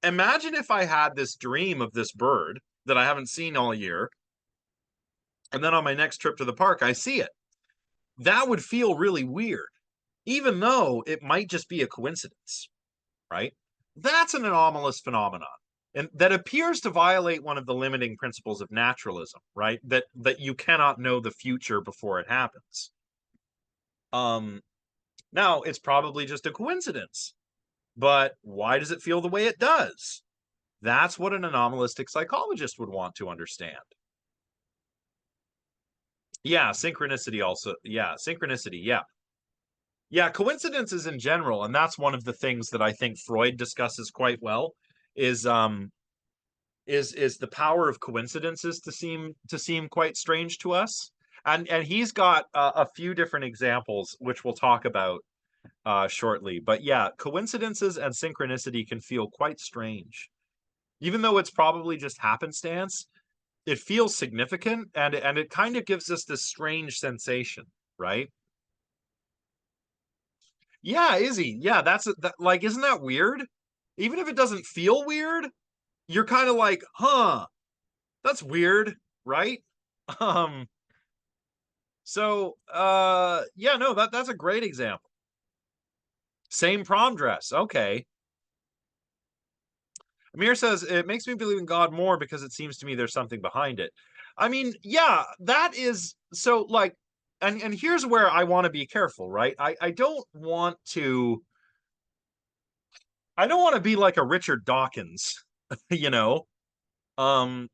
Imagine if I had this dream of this bird that I haven't seen all year, and then on my next trip to the park, I see it. That would feel really weird, even though it might just be a coincidence, right? That's an anomalous phenomenon. And that appears to violate one of the limiting principles of naturalism, right? That you cannot know the future before it happens. Now it's probably just a coincidence, but why does it feel the way it does? That's what an anomalistic psychologist would want to understand. Yeah, synchronicity also. Yeah, synchronicity. Yeah. Yeah, coincidences in general, and that's one of the things that I think Freud discusses quite well, is the power of coincidences to seem quite strange to us. And he's got a few different examples which we'll talk about shortly. But yeah, coincidences and synchronicity can feel quite strange. Even though it's probably just happenstance, it feels significant, and it kind of gives us this strange sensation, right? Yeah, Izzy. Yeah, like, isn't that weird? Even if it doesn't feel weird, you're kind of like, huh, that's weird, right? Um, yeah, no, that's a great example. Same prom dress. Okay. Amir says it makes me believe in God more because it seems to me there's something behind it. I mean, yeah, that is so like, and here's where I want to be careful, right? I don't want to be like a Richard Dawkins, you know. Um,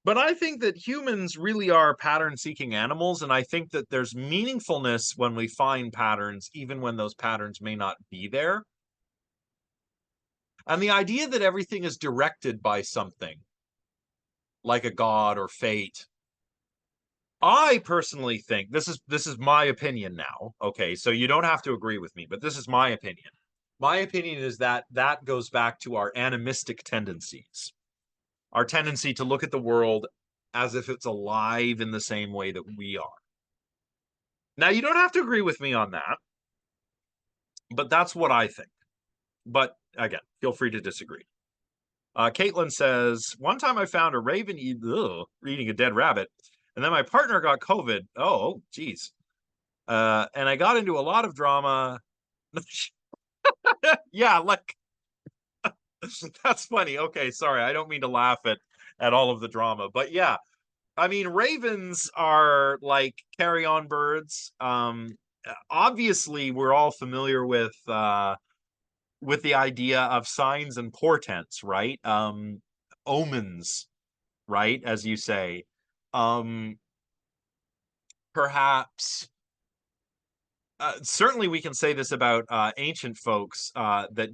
but I think that humans really are pattern-seeking animals, and I think that there's meaningfulness when we find patterns, even when those patterns may not be there. And the idea that everything is directed by something, like a god or fate, I personally think this is my opinion now. Okay, so you don't have to agree with me, but this is my opinion. My opinion is that that goes back to our animistic tendencies, our tendency to look at the world as if it's alive in the same way that we are. Now, you don't have to agree with me on that, but that's what I think. But again, feel free to disagree. Caitlin says, one time I found a raven eating a dead rabbit, and then my partner got COVID. Oh, geez. And I got into a lot of drama. Yeah, like, that's funny. Okay, sorry. I don't mean to laugh at all of the drama, but yeah. I mean, ravens are like carry-on birds. Obviously, we're all familiar with the idea of signs and portents, right? Omens, right? As you say. Um, Perhaps certainly we can say this about ancient folks, that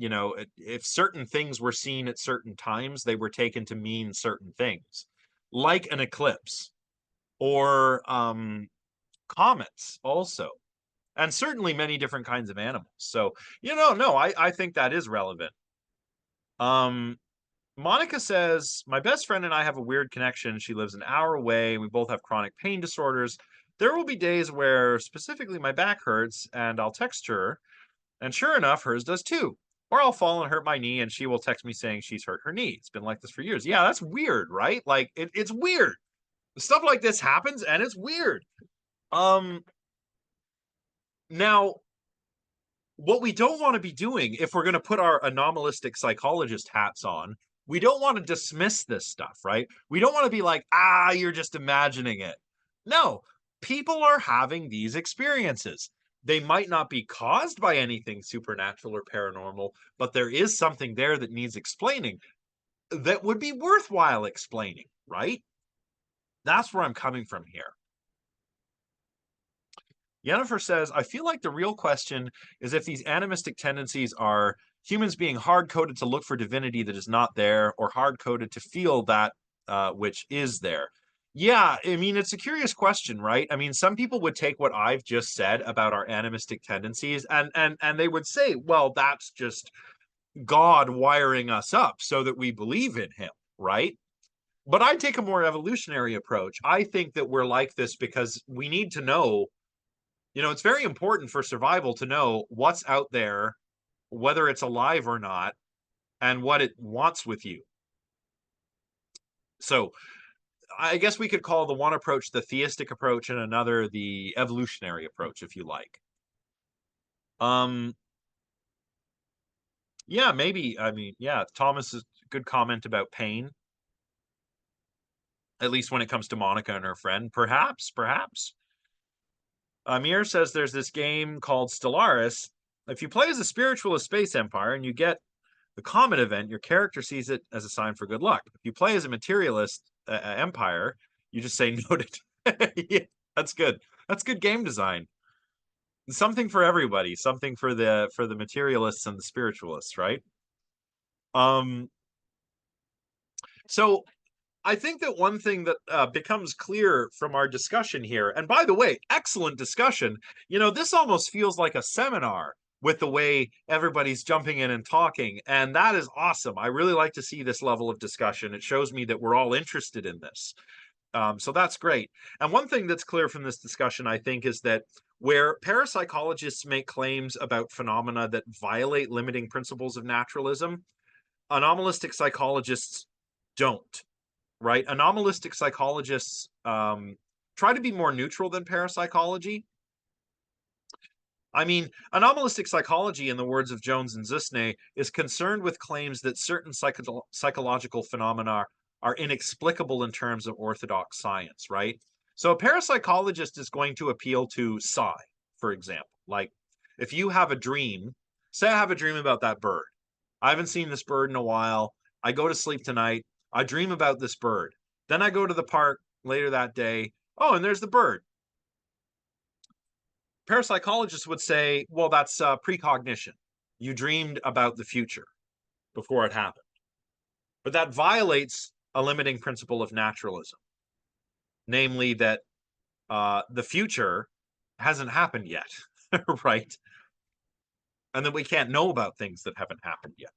if certain things were seen at certain times, they were taken to mean certain things, like an eclipse or comets also, and certainly many different kinds of animals. So no, I think that is relevant. um Monica says, my best friend and I have a weird connection. She lives an hour away. We both have chronic pain disorders. There will be days where specifically my back hurts, and I'll text her, and sure enough, hers does too. Or I'll fall and hurt my knee, and she will text me saying she's hurt her knee. It's been like this for years. Yeah, that's weird, right? Like, it's weird. Stuff like this happens, and it's weird. Um, Now, what we don't want to be doing, if we're going to put our anomalistic psychologist hats on, we don't want to dismiss this stuff, right? We don't want to be like, you're just imagining it. No, people are having these experiences. They might not be caused by anything supernatural or paranormal, but there is something there that needs explaining that would be worthwhile explaining, right? That's where I'm coming from here. Yennefer says, I feel like the real question is if these animistic tendencies are humans being hard coded to look for divinity that is not there, or hard coded to feel that which is there. Yeah, I mean, it's a curious question, right? I mean, some people would take what I've just said about our animistic tendencies and they would say, well, that's just God wiring us up so that we believe in him, right? But I take a more evolutionary approach. I think that we're like this because we need to know, it's very important for survival to know what's out there, whether it's alive or not, and what it wants with you. So I guess we could call the one approach the theistic approach and another the evolutionary approach, if you like. Um, yeah, maybe. I mean, yeah, Thomas's good comment about pain, at least when it comes to Monica and her friend. Perhaps. Amir says there's this game called Stellaris. If you play as a spiritualist space empire and you get the comet event, your character sees it as a sign for good luck. If you play as a materialist empire, you just say noted. Yeah, that's good. That's good game design. Something for everybody. Something for the materialists and the spiritualists, right? Um. So I think that one thing that becomes clear from our discussion here, and by the way, excellent discussion. This almost feels like a seminar with the way everybody's jumping in and talking, and that is awesome. I really like to see this level of discussion. It shows me that we're all interested in this. So that's great. And one thing that's clear from this discussion, I think, is that where parapsychologists make claims about phenomena that violate limiting principles of naturalism, anomalistic psychologists don't, right? Anomalistic psychologists try to be more neutral than parapsychology. I mean, anomalistic psychology, in the words of Jones and Zusne, is concerned with claims that certain psychological phenomena are inexplicable in terms of orthodox science, right? So a parapsychologist is going to appeal to psi, for example. Like, if you have a dream, say I have a dream about that bird. I haven't seen this bird in a while. I go to sleep tonight. I dream about this bird. Then I go to the park later that day. Oh, and there's the bird. Parapsychologists would say, well, that's precognition. You dreamed about the future before it happened. But that violates a limiting principle of naturalism, namely that the future hasn't happened yet, right? And that we can't know about things that haven't happened yet.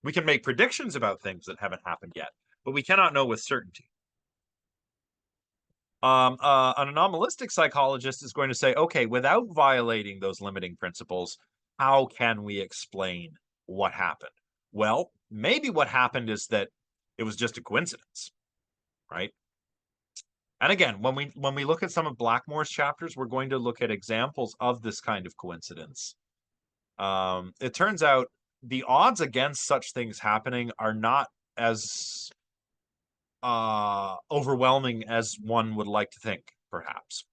We can make predictions about things that haven't happened yet, but we cannot know with certainty. An anomalistic psychologist is going to say, okay, without violating those limiting principles, how can we explain what happened? Well, maybe what happened is that it was just a coincidence, right? And again, when we look at some of Blackmore's chapters, we're going to look at examples of this kind of coincidence. It turns out the odds against such things happening are not as overwhelming as one would like to think, perhaps.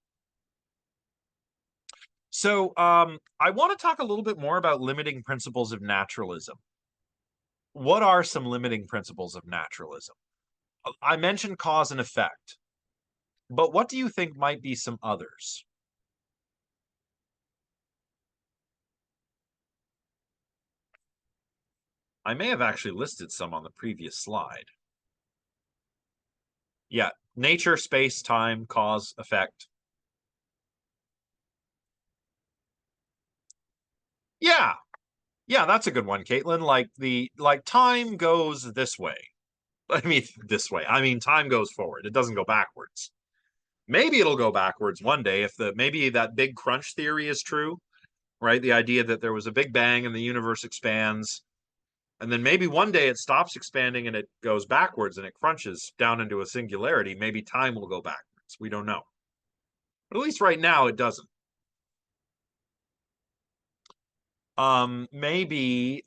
So I want to talk a little bit more about limiting principles of naturalism. What are some limiting principles of naturalism? I mentioned cause and effect, but what do you think might be some others? I may have actually listed some on the previous slide. Yeah, nature, space, time, cause, effect. Yeah, yeah, that's a good one, Caitlin. Like time goes this way. I mean this way. I mean time goes forward. It doesn't go backwards. Maybe it'll go backwards one day if the maybe that big crunch theory is true, right? The idea that there was a big bang and the universe expands, and then maybe one day it stops expanding and it goes backwards and it crunches down into a singularity. Maybe time will go backwards. We don't know. But at least right now it doesn't. Maybe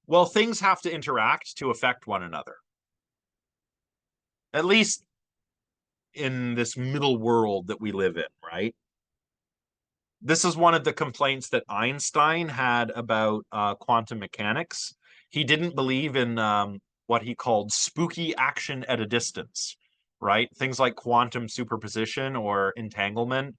well, things have to interact to affect one another. At least in this middle world that we live in, right? This is one of the complaints that Einstein had about quantum mechanics. He didn't believe in what he called spooky action at a distance, right? Things like quantum superposition or entanglement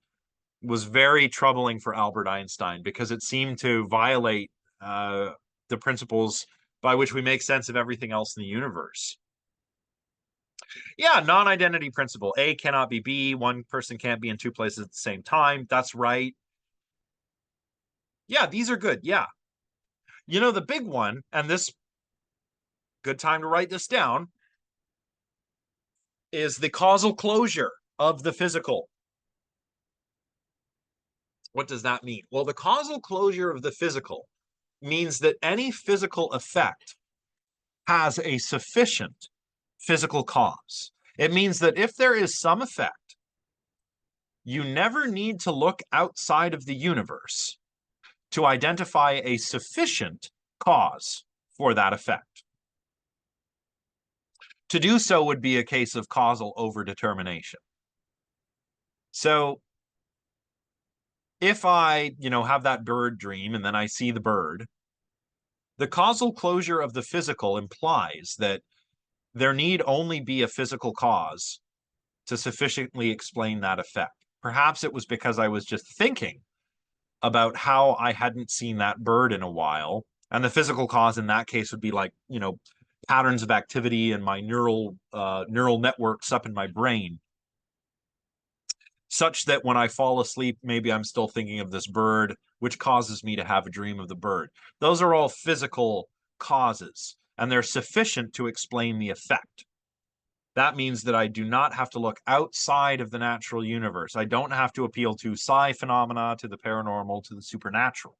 was very troubling for Albert Einstein because it seemed to violate uh, the principles by which we make sense of everything else in the universe. Yeah, non-identity principle. A cannot be B. One person can't be in two places at the same time. That's right. Yeah, these are good. Yeah. You know, the big one, and this good time to write this down, is the causal closure of the physical. What does that mean? Well, the causal closure of the physical means that any physical effect has a sufficient physical cause. It means that if there is some effect, you never need to look outside of the universe to identify a sufficient cause for that effect. To do so would be a case of causal overdetermination. So if I, have that bird dream and then I see the bird, the causal closure of the physical implies that there need only be a physical cause to sufficiently explain that effect. Perhaps it was because I was just thinking about how I hadn't seen that bird in a while. And the physical cause in that case would be like, patterns of activity in my neural networks up in my brain, such that when I fall asleep, maybe I'm still thinking of this bird, which causes me to have a dream of the bird. Those are all physical causes, and they're sufficient to explain the effect. That means that I do not have to look outside of the natural universe. I don't have to appeal to psi phenomena, to the paranormal, to the supernatural.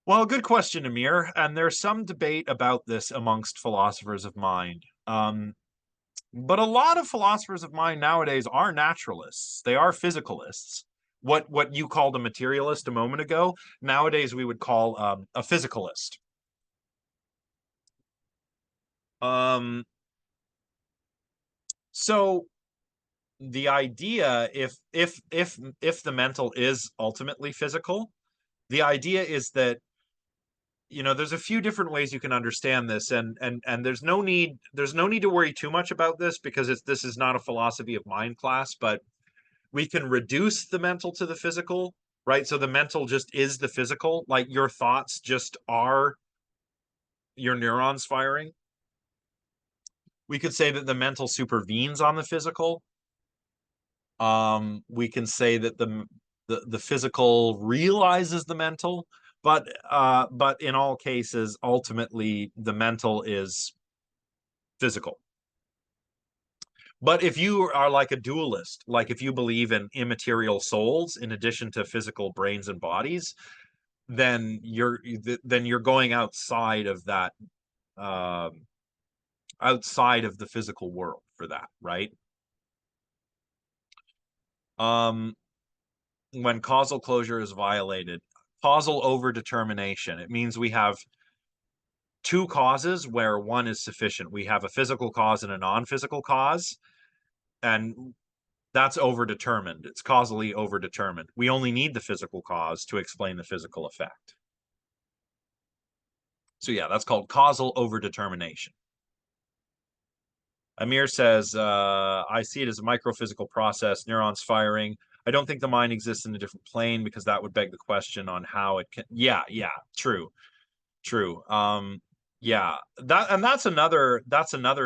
Well, good question, Amir. And there's some debate about this amongst philosophers of mind. But a lot of philosophers of mind nowadays are naturalists. They are physicalists. What you called a materialist a moment ago, nowadays we would call a physicalist. Um, so the idea, if the mental is ultimately physical, the idea is that there's a few different ways you can understand this, and there's no need to worry too much about this because this is not a philosophy of mind class, but we can reduce the mental to the physical, right? So the mental just is the physical, like your thoughts just are your neurons firing. We could say that the mental supervenes on the physical. We can say that the physical realizes the mental, but in all cases, ultimately the mental is physical. But if you are like a dualist, like if you believe in immaterial souls in addition to physical brains and bodies, then you're going outside of that, outside of the physical world for that, right? Um, when causal closure is violated, causal overdetermination, it means we have two causes where one is sufficient. We have a physical cause and a non-physical cause, and that's overdetermined. It's causally overdetermined. We only need the physical cause to explain the physical effect. So yeah, that's called causal overdetermination. Amir says, I see it as a microphysical process, neurons firing. I don't think the mind exists in a different plane because that would beg the question on how it can. Yeah, yeah, true, true. Yeah, that's another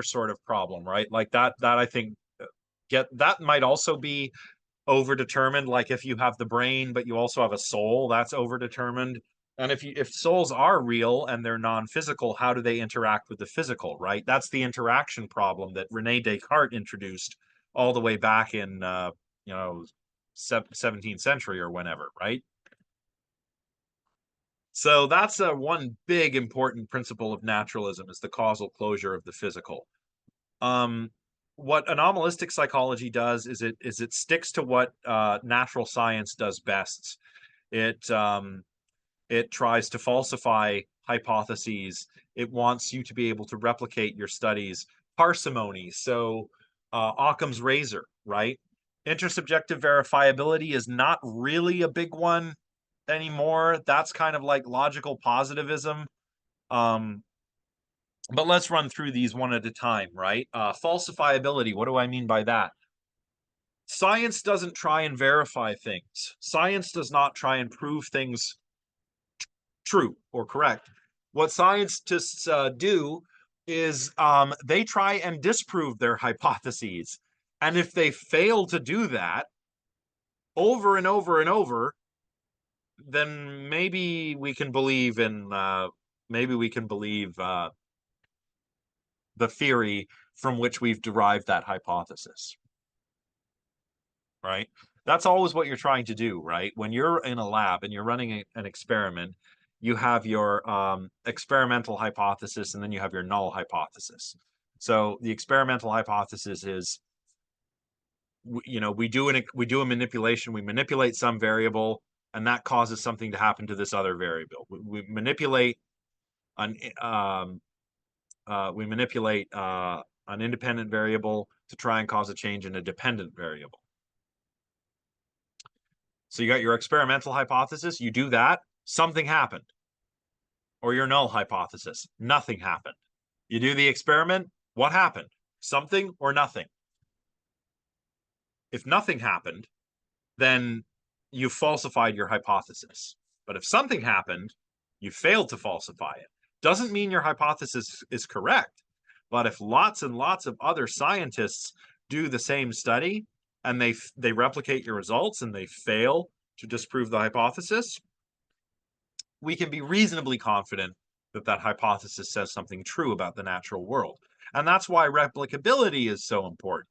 sort of problem, right? Like that I think that might also be overdetermined. Like if you have the brain, but you also have a soul, that's overdetermined. And if souls are real and they're non-physical, how do they interact with the physical, right? That's the interaction problem that Rene Descartes introduced all the way back in you know 17th century or whenever, right? So that's a one big important principle of naturalism is the causal closure of the physical. Um, what anomalistic psychology does is it sticks to what natural science does best. It it tries to falsify hypotheses. It wants you to be able to replicate your studies. Parsimony. So Occam's razor, right? Intersubjective verifiability is not really a big one anymore. That's kind of like logical positivism. Um, but let's run through these one at a time, right? Falsifiability. What do I mean by that? Science doesn't try and verify things. Science does not try and prove things true or correct. What scientists do is they try and disprove their hypotheses. And if they fail to do that over and over and over, then maybe we can believe the theory from which we've derived that hypothesis, right? That's always what you're trying to do, right? When you're in a lab and you're running an experiment, you have your experimental hypothesis and then you have your null hypothesis. So the experimental hypothesis is, we do a manipulation, we manipulate some variable, and that causes something to happen to this other variable. We manipulate an an independent variable to try and cause a change in a dependent variable. So you got your experimental hypothesis, you do that, something happened. Or your null hypothesis, nothing happened. You do the experiment, what happened? Something or nothing? If nothing happened, then you falsified your hypothesis. But if something happened, you failed to falsify it. Doesn't mean your hypothesis is correct. But if lots and lots of other scientists do the same study and they replicate your results and they fail to disprove the hypothesis, we can be reasonably confident that that hypothesis says something true about the natural world. And that's why replicability is so important.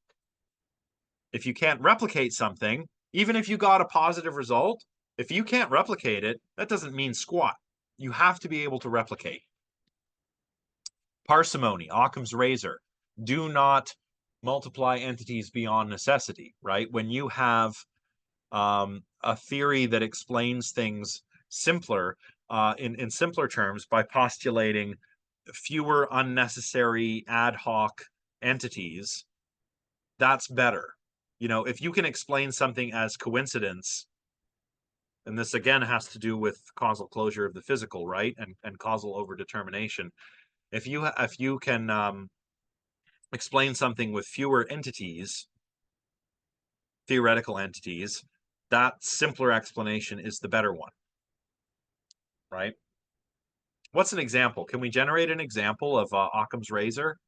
If you can't replicate something, even if you got a positive result, if you can't replicate it, that doesn't mean squat. You have to be able to replicate. Parsimony, Occam's razor. Do not multiply entities beyond necessity, right? When you have a theory that explains things simpler, in simpler terms, by postulating fewer unnecessary ad hoc entities, that's better. If you can explain something as coincidence, and this again has to do with causal closure of the physical, right? And causal overdetermination. If you can explain something with fewer entities, theoretical entities, that simpler explanation is the better one, right? What's an example? Can we generate an example of Occam's razor?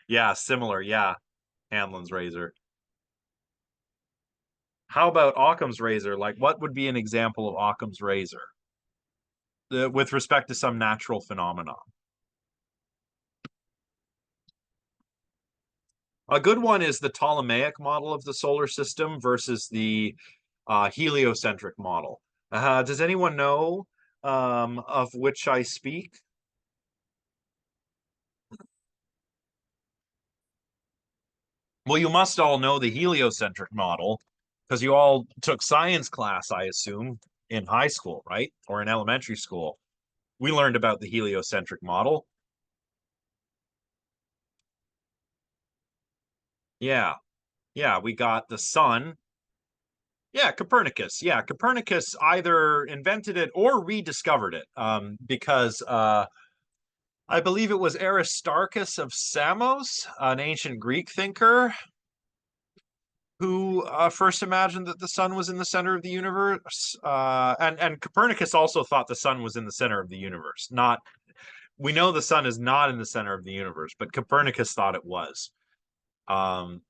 Yeah, similar. Yeah, Hanlon's razor. How about Occam's razor? Like, what would be an example of Occam's razor with respect to some natural phenomenon? A good one is the Ptolemaic model of the solar system versus the heliocentric model. Does anyone know of which I speak? Well, you must all know the heliocentric model because you all took science class, I assume, in high school, right? Or in elementary school. We learned about the heliocentric model. Yeah. Yeah, we got the sun. Yeah, Copernicus. Yeah, Copernicus either invented it or rediscovered it because I believe it was Aristarchus of Samos, an ancient Greek thinker, who first imagined that the sun was in the center of the universe. And Copernicus also thought the sun was in the center of the universe. Not, we know the sun is not in the center of the universe, but Copernicus thought it was.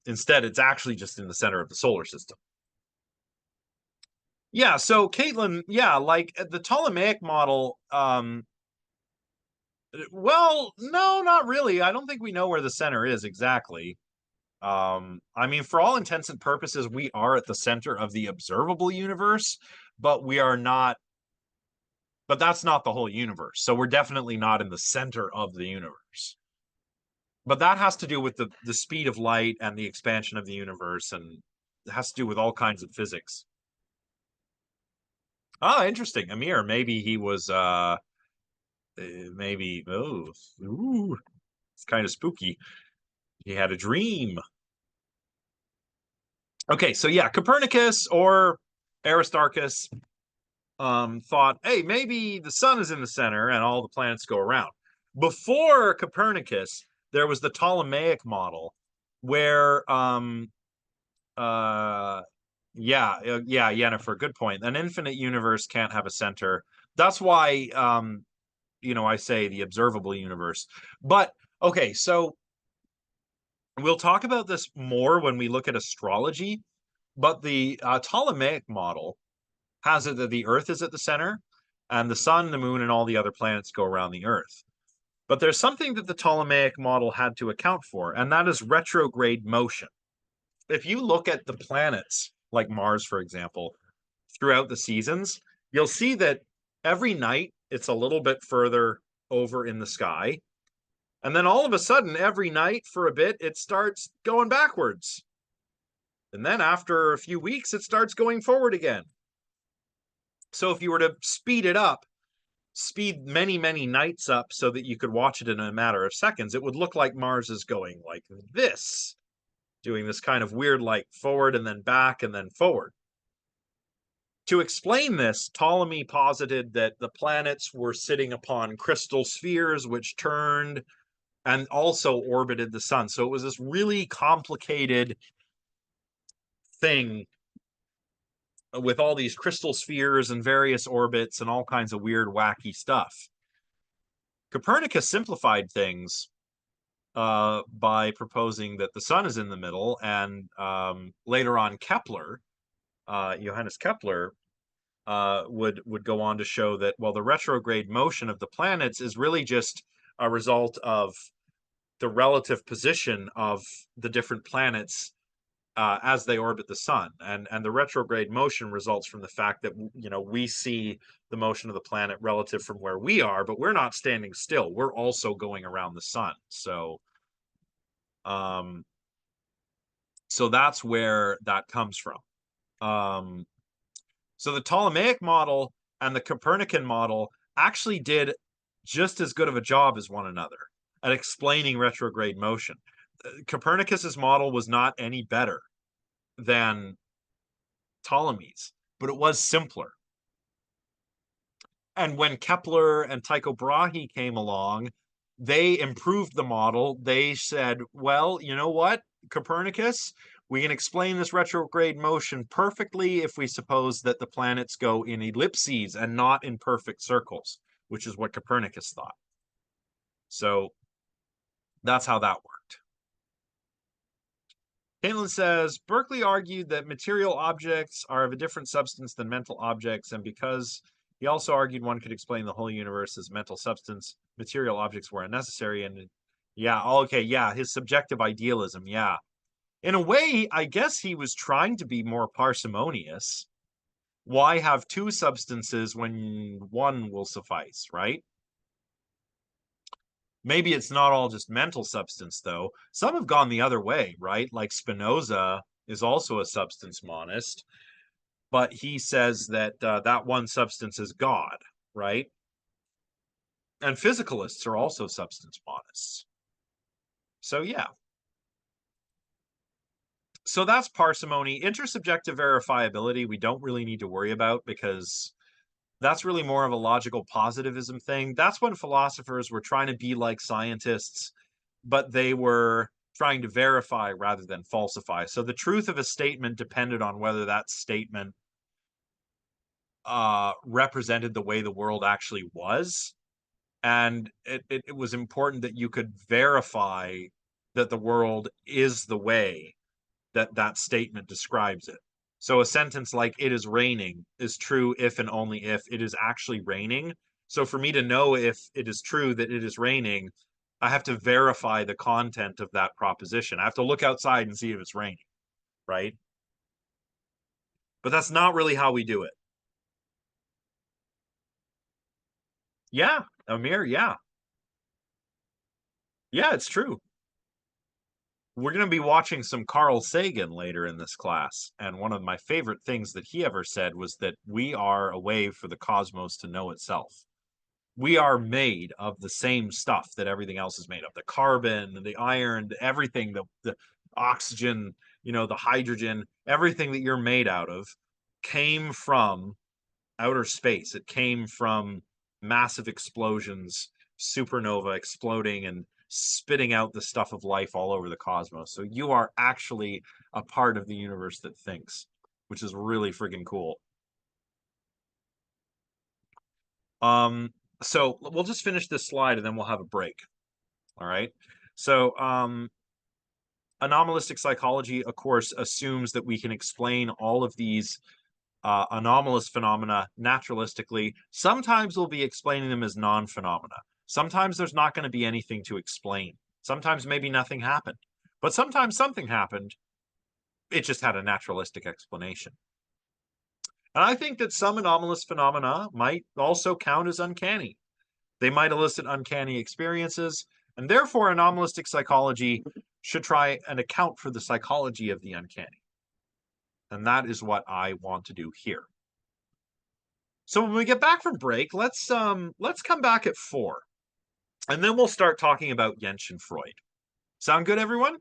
Instead, it's actually just in the center of the solar system. Yeah, so Caitlin, yeah, like the Ptolemaic model, well, no, not really. I don't think we know where the center is exactly. I mean, for all intents and purposes, we are at the center of the observable universe, but we are not, but that's not the whole universe. So we're definitely not in the center of the universe. But that has to do with the speed of light and the expansion of the universe, and it has to do with all kinds of physics. Ah, interesting. Amir, maybe he was maybe ooh, it's kind of spooky. He had a dream. Okay, so yeah, Copernicus or Aristarchus thought, hey, maybe the sun is in the center and all the planets go around. Before Copernicus, there was the Ptolemaic model where uh yeah, Yennefer, good point. An infinite universe can't have a center. That's why I say the observable universe. But okay, so we'll talk about this more when we look at astrology, but the Ptolemaic model has it that the Earth is at the center, and the sun, the moon, and all the other planets go around the Earth. But there's something that the Ptolemaic model had to account for, and that is retrograde motion. If you look at the planets, like Mars, for example, throughout the seasons, you'll see that every night it's a little bit further over in the sky. And then all of a sudden, every night for a bit, it starts going backwards. And then after a few weeks, it starts going forward again. So if you were to speed it up, speed many, many nights up so that you could watch it in a matter of seconds, it would look like Mars is going like this, doing this kind of weird like forward and then back and then forward. To explain this, Ptolemy posited that the planets were sitting upon crystal spheres which turned and also orbited the sun. So it was this really complicated thing with all these crystal spheres and various orbits and all kinds of weird, wacky stuff. Copernicus simplified things by proposing that the sun is in the middle, and later on Kepler, Johannes Kepler, would go on to show that, well, the retrograde motion of the planets is really just a result of the relative position of the different planets as they orbit the sun, and the retrograde motion results from the fact that we see the motion of the planet relative from where we are, but we're not standing still. We're also going around the sun. Um, so that's where that comes from. So the Ptolemaic model and the Copernican model actually did just as good of a job as one another at explaining retrograde motion. Copernicus's model was not any better than Ptolemy's, but it was simpler. And when Kepler and Tycho Brahe came along, they improved the model. They said, well, you know what, Copernicus, we can explain this retrograde motion perfectly if we suppose that the planets go in ellipses and not in perfect circles, which is what Copernicus thought. So that's how that worked. Caitlin says, Berkeley argued that material objects are of a different substance than mental objects, and because he also argued one could explain the whole universe as mental substance, material objects were unnecessary. And yeah, okay, yeah, his subjective idealism, yeah. In a way, I guess he was trying to be more parsimonious. Why have two substances when one will suffice, right? Maybe it's not all just mental substance, though. Some have gone the other way, right? Like Spinoza is also a substance monist, but he says that that one substance is God, right? And physicalists are also substance monists. So, yeah. So that's parsimony. Intersubjective verifiability, we don't really need to worry about because that's really more of a logical positivism thing. That's when philosophers were trying to be like scientists, but they were trying to verify rather than falsify. So the truth of a statement depended on whether that statement represented the way the world actually was. And it was important that you could verify that the world is the way that that statement describes it. So a sentence like "it is raining" is true if and only if it is actually raining. So for me to know if it is true that it is raining, I have to verify the content of that proposition. I have to look outside and see if it's raining, right? But that's not really how we do it. Yeah, Amir, yeah. Yeah, it's true. We're going to be watching some Carl Sagan later in this class. And one of my favorite things that he ever said was that we are a way for the cosmos to know itself. We are made of the same stuff that everything else is made of, the carbon, the iron, everything, the oxygen, the hydrogen, everything that you're made out of came from outer space. It came from massive explosions, supernova exploding and spitting out the stuff of life all over the cosmos. So you are actually a part of the universe that thinks, which is really friggin' cool. Um, so we'll just finish this slide and then we'll have a break. All right. So anomalistic psychology, of course, assumes that we can explain all of these anomalous phenomena naturalistically. Sometimes we'll be explaining them as non-phenomena. Sometimes there's not going to be anything to explain. Sometimes maybe nothing happened. But sometimes something happened. It just had a naturalistic explanation. And I think that some anomalous phenomena might also count as uncanny. They might elicit uncanny experiences, and therefore anomalistic psychology should try and account for the psychology of the uncanny. And that is what I want to do here. So when we get back from break, let's come back at 4. And then we'll start talking about Jentsch and Freud. Sound good, everyone?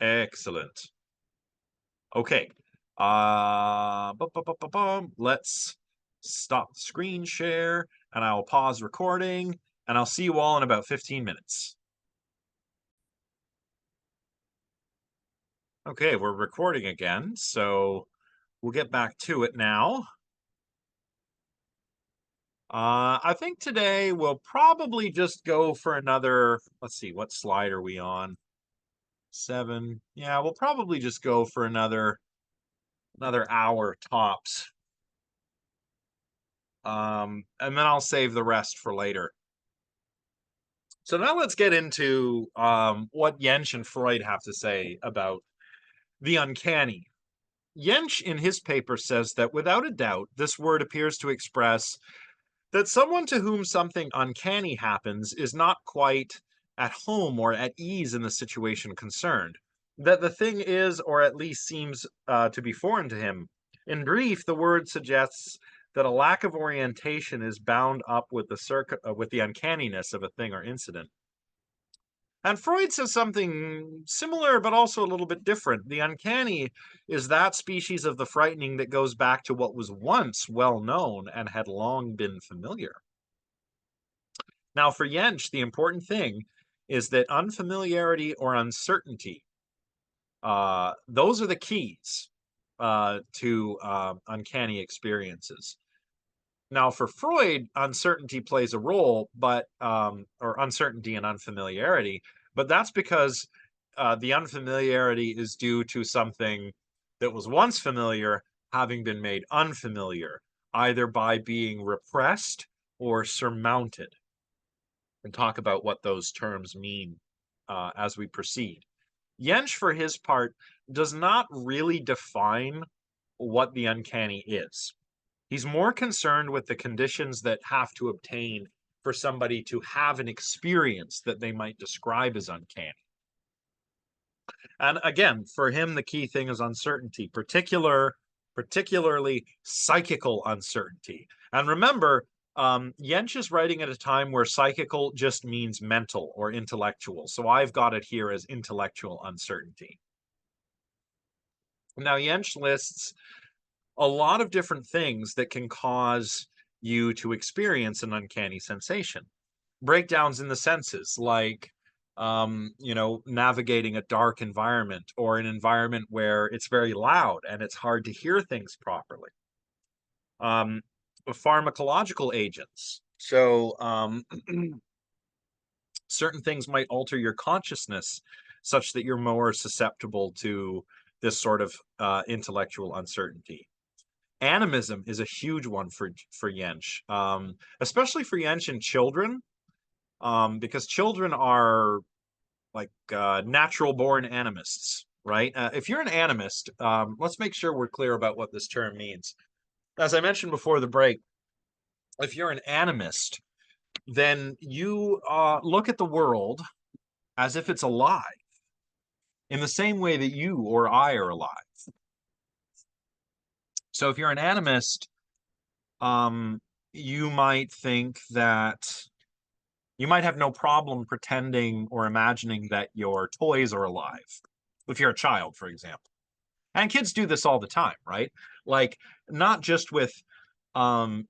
Excellent. Okay. Let's stop the screen share and I will pause recording and I'll see you all in about 15 minutes. Okay, we're recording again, so we'll get back to it now. I think today we'll probably just go for another, let's see, what slide are we on? 7. Yeah, we'll probably just go for another hour tops. And then I'll save the rest for later. So now let's get into what Jentsch and Freud have to say about the uncanny. Jentsch, in his paper, says that without a doubt, this word appears to express that someone to whom something uncanny happens is not quite at home or at ease in the situation concerned, that the thing is, or at least seems to be foreign to him. In brief, the word suggests that a lack of orientation is bound up with the uncanniness of a thing or incident. And Freud says something similar, but also a little bit different. The uncanny is that species of the frightening that goes back to what was once well known and had long been familiar. Now, for Jentsch, the important thing is that unfamiliarity or uncertainty, those are the keys to uncanny experiences. Now, for Freud, uncertainty plays a role, or uncertainty and unfamiliarity, but that's because the unfamiliarity is due to something that was once familiar having been made unfamiliar, either by being repressed or surmounted. And talk about what those terms mean as we proceed. Jentsch, for his part, does not really define what the uncanny is. He's more concerned with the conditions that have to obtain for somebody to have an experience that they might describe as uncanny. And again, for him, the key thing is uncertainty, particularly psychical uncertainty. And remember, Jentsch is writing at a time where psychical just means mental or intellectual. So I've got it here as intellectual uncertainty. Now, Jentsch lists a lot of different things that can cause you to experience an uncanny sensation. Breakdowns in the senses, like navigating a dark environment or an environment where it's very loud and it's hard to hear things properly. Pharmacological agents. So certain things might alter your consciousness such that you're more susceptible to this sort of intellectual uncertainty. Animism is a huge one for Yench, especially for Yench and children, because children are like natural born animists, right? If you're an animist, let's make sure we're clear about what this term means. As I mentioned before the break, if you're an animist, then you look at the world as if it's alive in the same way that you or I are alive. So if you're an animist, um, you might think that you might have no problem pretending or imagining that your toys are alive. If you're a child, for example. And kids do this all the time, right? Like not just with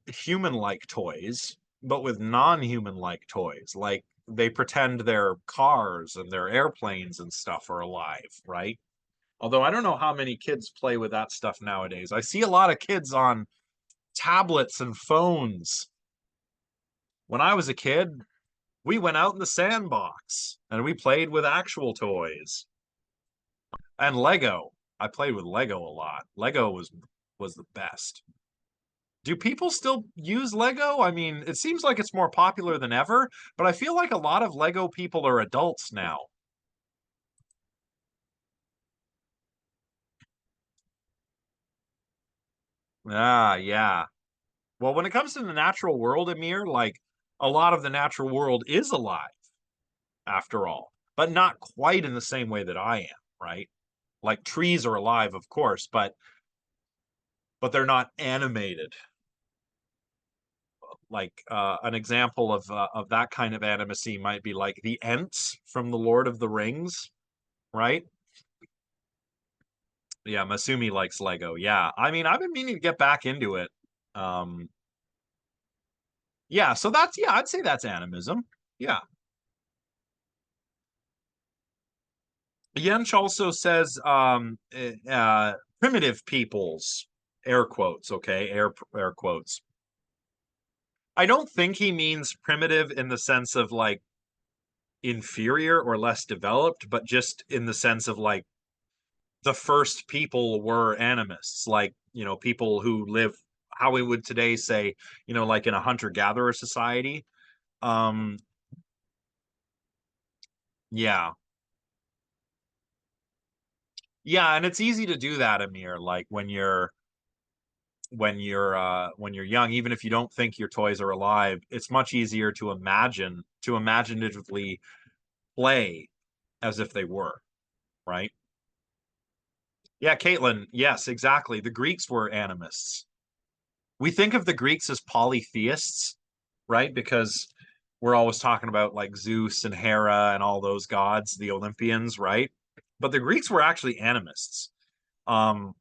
human-like toys, but with non-human-like toys. Like they pretend their cars and their airplanes and stuff are alive, right? Although I don't know how many kids play with that stuff nowadays. I see a lot of kids on tablets and phones. When I was a kid, we went out in the sandbox and we played with actual toys. And Lego. I played with Lego a lot. Lego was the best. Do people still use Lego? I mean, it seems like it's more popular than ever, but I feel like a lot of Lego people are adults now. Ah, yeah. Well, when it comes to the natural world, Amir, like a lot of the natural world is alive after all, but not quite in the same way that I am, right? Like trees are alive, of course, but they're not animated. Like an example of that kind of animacy might be like the Ents from the Lord of the Rings, right? Yeah, Masumi likes Lego. Yeah, I mean, I've been meaning to get back into it. Um, yeah, so that's yeah, I'd say that's animism. Yeah. Yench also says primitive peoples, air quotes, okay, air quotes. I don't think he means primitive in the sense of like inferior or less developed, but just in the sense of like the first people were animists, like, you know, people who live how we would today say, you know, like in a hunter-gatherer society. Um, yeah. Yeah, and it's easy to do that, Amir, like when you're young, even if you don't think your toys are alive, it's much easier to imaginatively play as if they were, right? Yeah, Caitlin, yes, exactly. The Greeks were animists. We think of the Greeks as polytheists, right? Because we're always talking about like Zeus and Hera and all those gods, the Olympians, right? But the Greeks were actually animists. Um,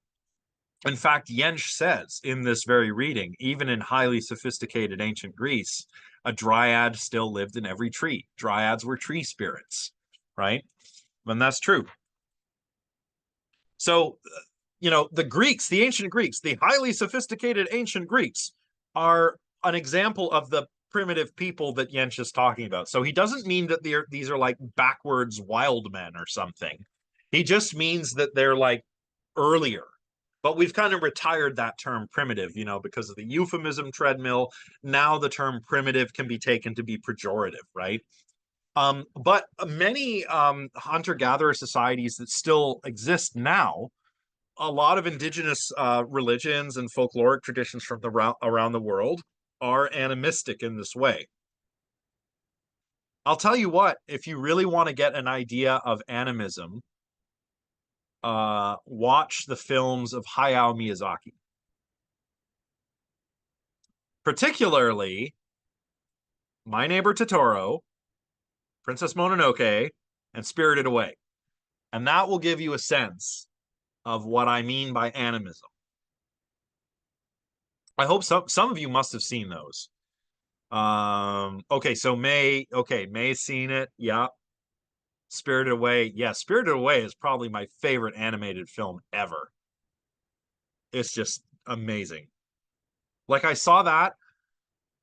in fact, Jensch says in this very reading, even in highly sophisticated ancient Greece, a dryad still lived in every tree. Dryads were tree spirits, right? And that's true. So, you know, the Greeks, the ancient Greeks, the highly sophisticated ancient Greeks are an example of the primitive people that Yench is talking about. So he doesn't mean that these are like backwards wild men or something. He just means that they're like earlier. But we've kind of retired that term primitive, you know, because of the euphemism treadmill. Now the term primitive can be taken to be pejorative, right? But many hunter-gatherer societies that still exist now, a lot of indigenous religions and folkloric traditions from around the world are animistic in this way. I'll tell you what, if you really want to get an idea of animism, watch the films of Hayao Miyazaki, particularly My Neighbor Totoro, Princess Mononoke, and Spirited Away. And that will give you a sense of what I mean by animism. I hope some of you must have seen those. Okay, so May's seen it. Yeah. Spirited Away. Yeah, Spirited Away is probably my favorite animated film ever. It's just amazing. Like I saw that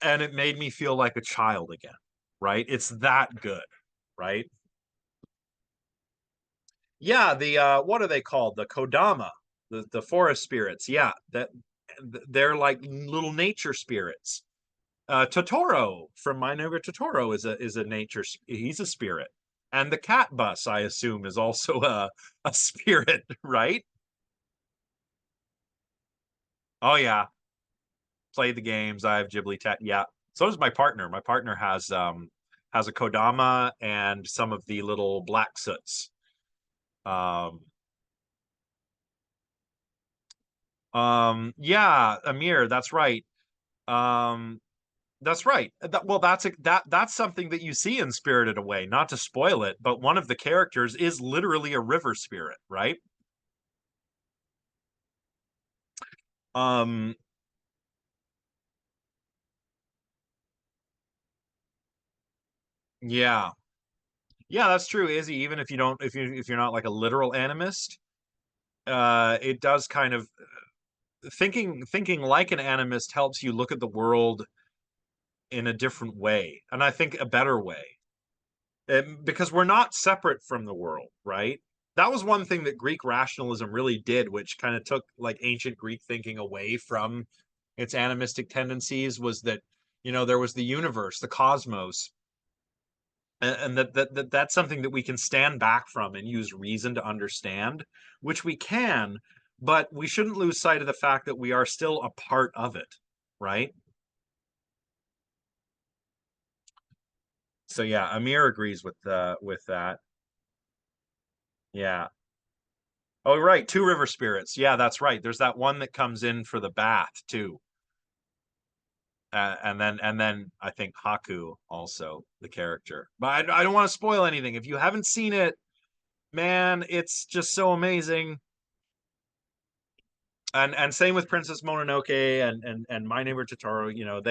and it made me feel like a child again, right? It's that good, right? Yeah, the what are they called? The Kodama, the forest spirits. Yeah, that They're like little nature spirits. Totoro from My Neighbor Totoro is a nature. He's a spirit, and the cat bus, I assume, is also a spirit, right? Oh yeah, play the games. I have Ghibli tat. Yeah, so does my partner. My partner has a Kodama and some of the little black soots. Um, yeah, Amir, that's right. Um, that's right. Well, that's something that you see in Spirited Away. Not to spoil it, but one of the characters is literally a river spirit, right? Um, yeah, yeah, that's true, Izzy. Even if you don't, if you're not like a literal animist, it does kind of thinking like an animist helps you look at the world in a different way, and I think a better way. Because we're not separate from the world, right? That was one thing that Greek rationalism really did, which kind of took like ancient Greek thinking away from its animistic tendencies, was that, there was the universe, the cosmos, and that's something that we can stand back from and use reason to understand, which we can, but we shouldn't lose sight of the fact that we are still a part of it, right? So yeah, Amir agrees with that. Yeah. Oh, right. Two river spirits. Yeah, that's right. There's that one that comes in for the bath too. And then I think Haku also the character. But I don't want to spoil anything. If you haven't seen it, man, it's just so amazing. And same with Princess Mononoke and My Neighbor Totoro.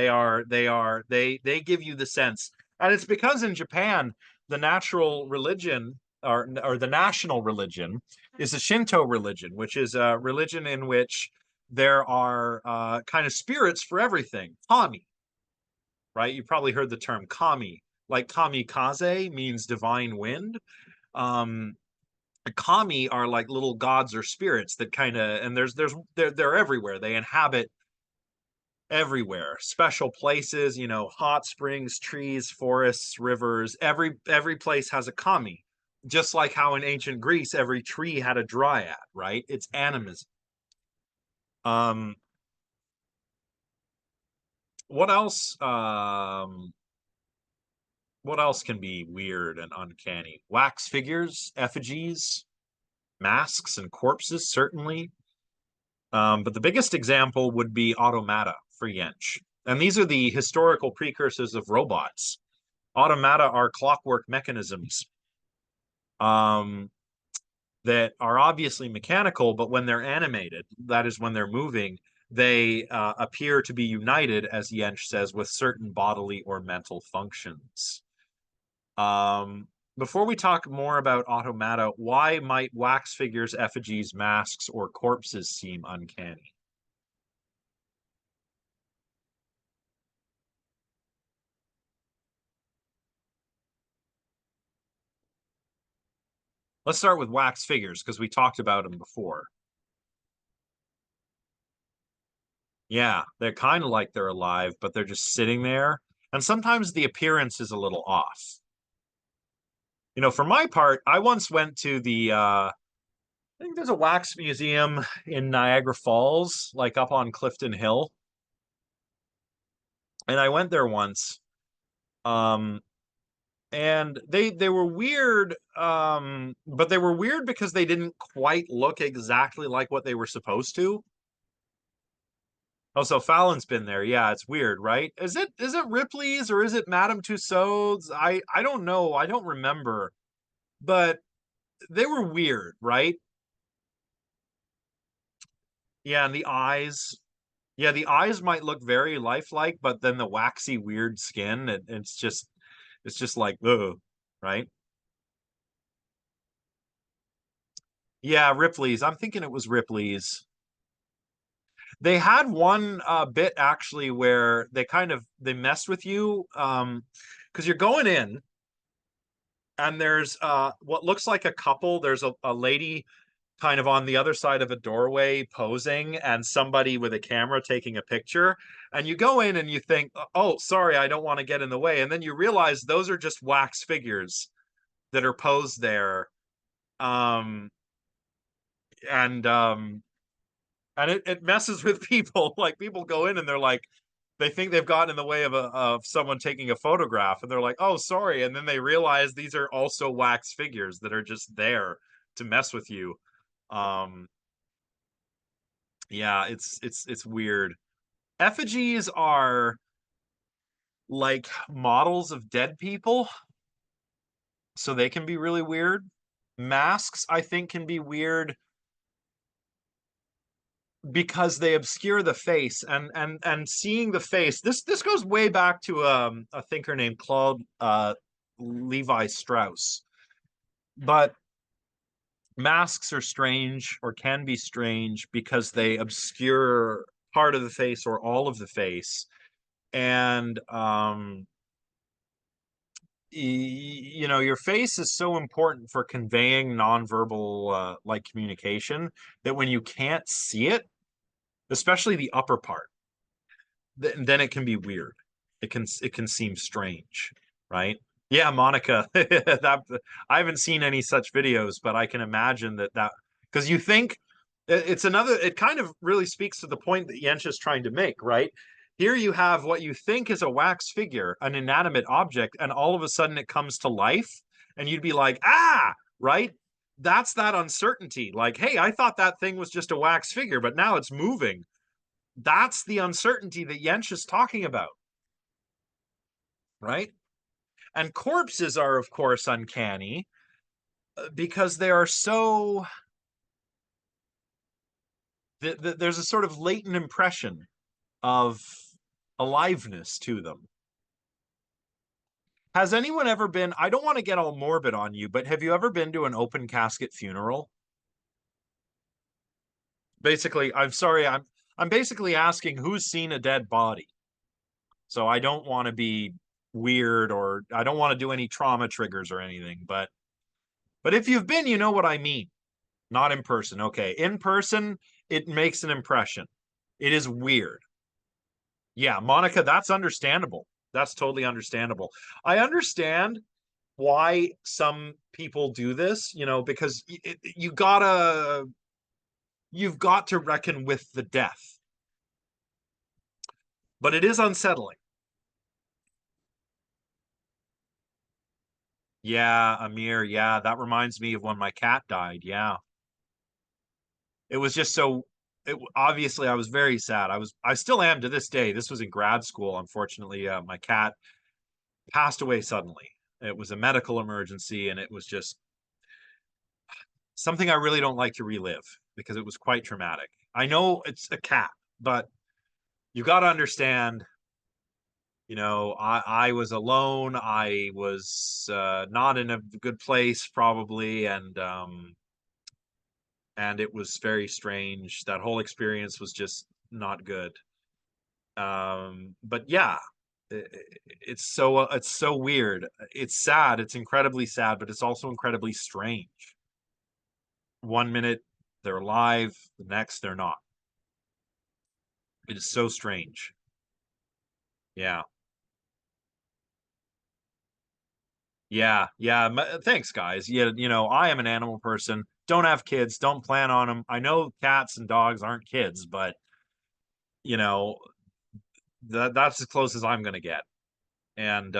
They give you the sense, and it's because in Japan the natural religion or the national religion is a Shinto religion, which is a religion in which there are kind of spirits for everything. Kami, right? You probably heard the term kami, like kamikaze means divine wind. Um, Kami are like little gods or spirits that kind of, and they're everywhere. They inhabit everywhere, special places, hot springs, trees, forests, rivers. Every place has a Kami, just like how in ancient Greece every tree had a dryad, right? It's animism. um what else what else can be weird and uncanny? Wax figures, effigies, masks, and corpses, certainly. But the biggest example would be automata for Yench. And these are the historical precursors of robots. Automata are clockwork mechanisms um, that are obviously mechanical, but when they're animated, that is when they're moving, they appear to be united, as Yench says, with certain bodily or mental functions. Um, Before we talk more about automata, why might wax figures, effigies, masks, or corpses seem uncanny? Let's start with wax figures because we talked about them before. Yeah, they're kind of like they're alive, but they're just sitting there. And sometimes the appearance is a little off. For my part, I once went to I think there's a wax museum in Niagara Falls, like up on Clifton Hill. And I went there once. Um, and they were weird, but they were weird because they didn't quite look exactly like what they were supposed to. Oh, so Fallon's been there. Yeah, it's weird, right? Is it Ripley's or is it Madame Tussauds? I don't know. I don't remember. But they were weird, right? Yeah, and the eyes. Yeah, the eyes might look very lifelike, but then the waxy weird skin, it's just like, ugh, right? Yeah, Ripley's. I'm thinking it was Ripley's. They had one bit actually where they mess with you because you're going in and there's what looks like a couple. There's a lady kind of on the other side of a doorway posing and somebody with a camera taking a picture, and you go in and you think, oh, sorry, I don't want to get in the way, and then you realize those are just wax figures that are posed there. um and it messes with people. Like, people go in and they're like, they think they've gotten in the way of someone taking a photograph, and they're like, oh, sorry, and then they realize these are also wax figures that are just there to mess with you. um yeah, it's weird. Effigies are like models of dead people, so they can be really weird. Masks, I think, can be weird because they obscure the face, and seeing the face. This goes way back to a thinker named Claude Levi Strauss. But masks are strange, or can be strange, because they obscure part of the face or all of the face. And you know, your face is so important for conveying nonverbal like communication, that when you can't see it, especially the upper part, then it can be weird. It can seem strange, right? Yeah, Monica. That, I haven't seen any such videos, but I can imagine that because you think it's another. It kind of really speaks to the point that Yench is trying to make, right? Here you have what you think is a wax figure, an inanimate object, and all of a sudden it comes to life, and you'd be like, ah, right? That's that uncertainty. Like, hey, I thought that thing was just a wax figure, but now it's moving. That's the uncertainty that Yench is talking about, right? And corpses are, of course, uncanny because they are so. There's a sort of latent impression of aliveness to them. Has anyone ever been? I don't want to get all morbid on you, but have you ever been to an open casket funeral? Basically, I'm sorry, I'm basically asking who's seen a dead body. So I don't want to be weird, or I don't want to do any trauma triggers or anything, but if you've been, you know what I mean. Not in person. Okay. In person, it makes an impression. It is weird. Yeah, Monica, that's understandable. That's totally understandable. I understand why some people do this, because you've got to reckon with the death. But it is unsettling. Yeah, Amir, yeah, that reminds me of when my cat died. Yeah. It was just so obviously I was very sad. I still am to this day. This was in grad school. Unfortunately, my cat passed away suddenly. It was a medical emergency, and it was just something I really don't like to relive because it was quite traumatic. I know it's a cat, but you got to understand, I was alone. I was not in a good place probably, and it was very strange. That whole experience was just not good. But yeah, it's so weird. It's sad. It's incredibly sad, but it's also incredibly strange. One minute they're alive, the next they're not. It is so strange. Yeah. Yeah, yeah. Thanks, guys. Yeah, I am an animal person. Don't have kids. Don't plan on them. I know cats and dogs aren't kids, but you know that's as close as I'm gonna get. And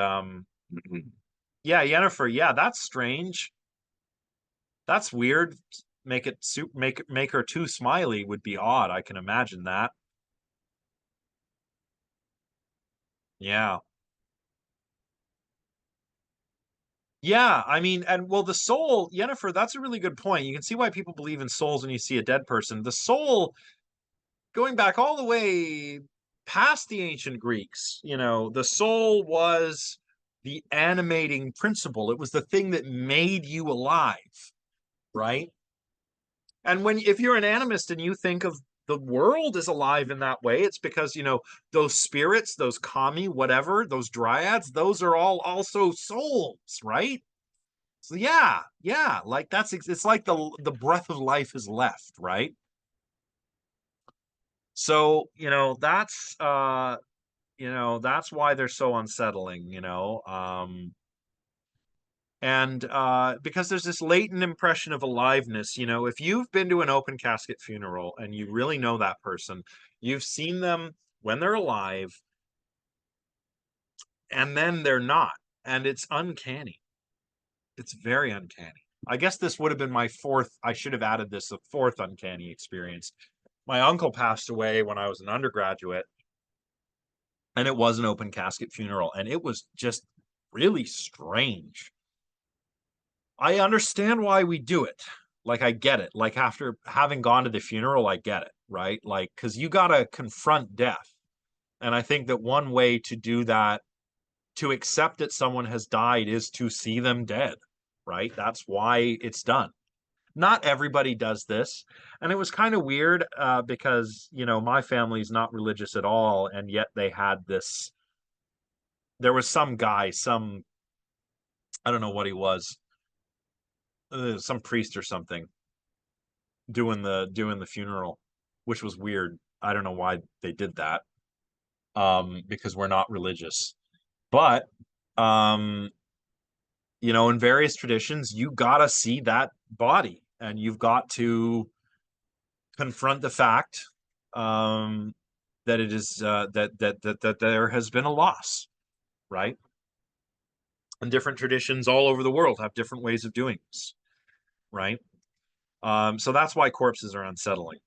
yeah, Yennefer. Yeah, that's strange. That's weird. Make her too smiley would be odd. I can imagine that. Yeah. Yeah, I mean, and well, the soul, Yennefer, that's a really good point. You can see why people believe in souls when you see a dead person. The soul, going back all the way past the ancient Greeks, the soul was the animating principle. It was the thing that made you alive, right? And if you're an animist and you think of the world is alive in that way, it's because, those spirits, those kami, whatever, those dryads, those are all also souls, right? So yeah, yeah, like it's like the breath of life is left, right? So, that's why they're so unsettling, and because there's this latent impression of aliveness. If you've been to an open casket funeral and you really know that person, you've seen them when they're alive and then they're not, and it's uncanny. It's very uncanny. I guess this would have been my fourth. I should have added this, a fourth uncanny experience. My uncle passed away when I was an undergraduate, and it was an open casket funeral, and it was just really strange. I understand why we do it. Like, I get it. Like, after having gone to the funeral, I get it, right? Like, because you got to confront death. And I think that one way to do that, to accept that someone has died, is to see them dead, right? That's why it's done. Not everybody does this. And it was kind of weird because, my family's not religious at all. And yet they had this, there was some guy, I don't know what he was, some priest or something doing the funeral, which was weird. I don't know why they did that. Because we're not religious. But um, in various traditions, you gotta see that body and you've got to confront the fact um that it is that there has been a loss, right? And different traditions all over the world have different ways of doing this, right? So that's why corpses are unsettling.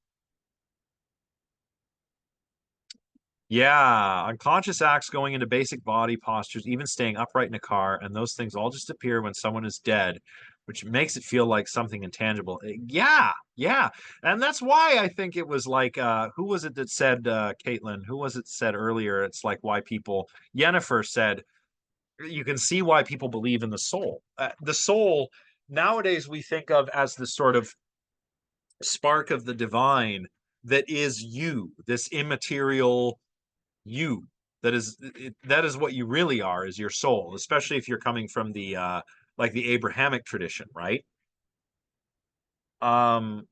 Yeah, unconscious acts going into basic body postures, even staying upright in a car, and those things all just appear when someone is dead, which makes it feel like something intangible. Yeah, yeah. And that's why I think it was like who was it that said Caitlin, who was it said earlier? It's like why people Yennefer said you can see why people believe in the soul. The soul nowadays we think of as the sort of spark of the divine that is you, this immaterial you, that is what you really are, is your soul, especially if you're coming from the like the Abrahamic tradition, right? um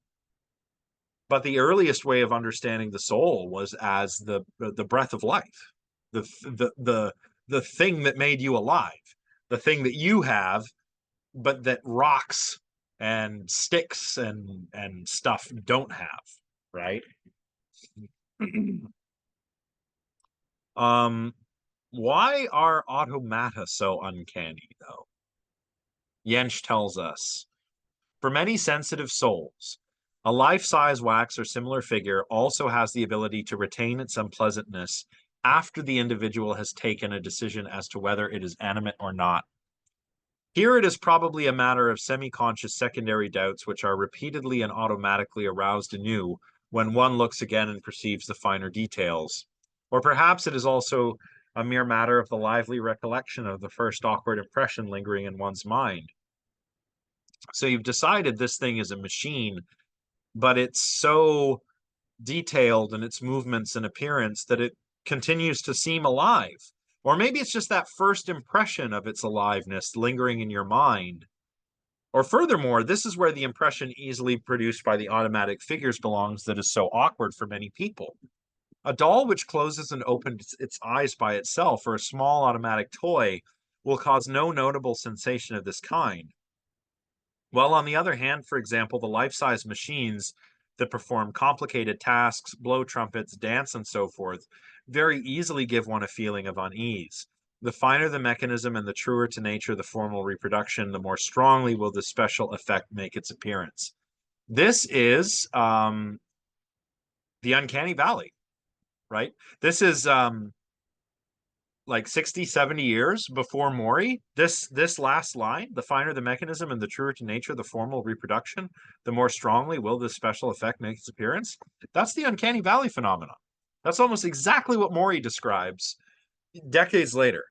but the earliest way of understanding the soul was as the breath of life, the the thing that made you alive, the thing that you have, but that rocks and sticks and stuff don't have, right? um why are automata so uncanny though? Yench tells us, for many sensitive souls, a life-size wax or similar figure also has the ability to retain its unpleasantness after the individual has taken a decision as to whether it is animate or not. Here it is probably a matter of semi-conscious secondary doubts which are repeatedly and automatically aroused anew when one looks again and perceives the finer details. Or perhaps it is also a mere matter of the lively recollection of the first awkward impression lingering in one's mind. So you've decided this thing is a machine, but it's so detailed in its movements and appearance that it continues to seem alive. Or maybe it's just that first impression of its aliveness lingering in your mind. Or furthermore, this is where the impression easily produced by the automatic figures belongs that is so awkward for many people. A doll which closes and opens its eyes by itself, or a small automatic toy, will cause no notable sensation of this kind. While on the other hand, for example, the life-size machines that perform complicated tasks, blow trumpets, dance, and so forth, very easily give one a feeling of unease. The finer the mechanism and the truer to nature the formal reproduction, the more strongly will this special effect make its appearance. This is the Uncanny Valley, right? This is like 60, 70 years before Maury. This last line, the finer the mechanism and the truer to nature the formal reproduction, the more strongly will this special effect make its appearance. That's the Uncanny Valley phenomenon. That's almost exactly what Maury describes decades later.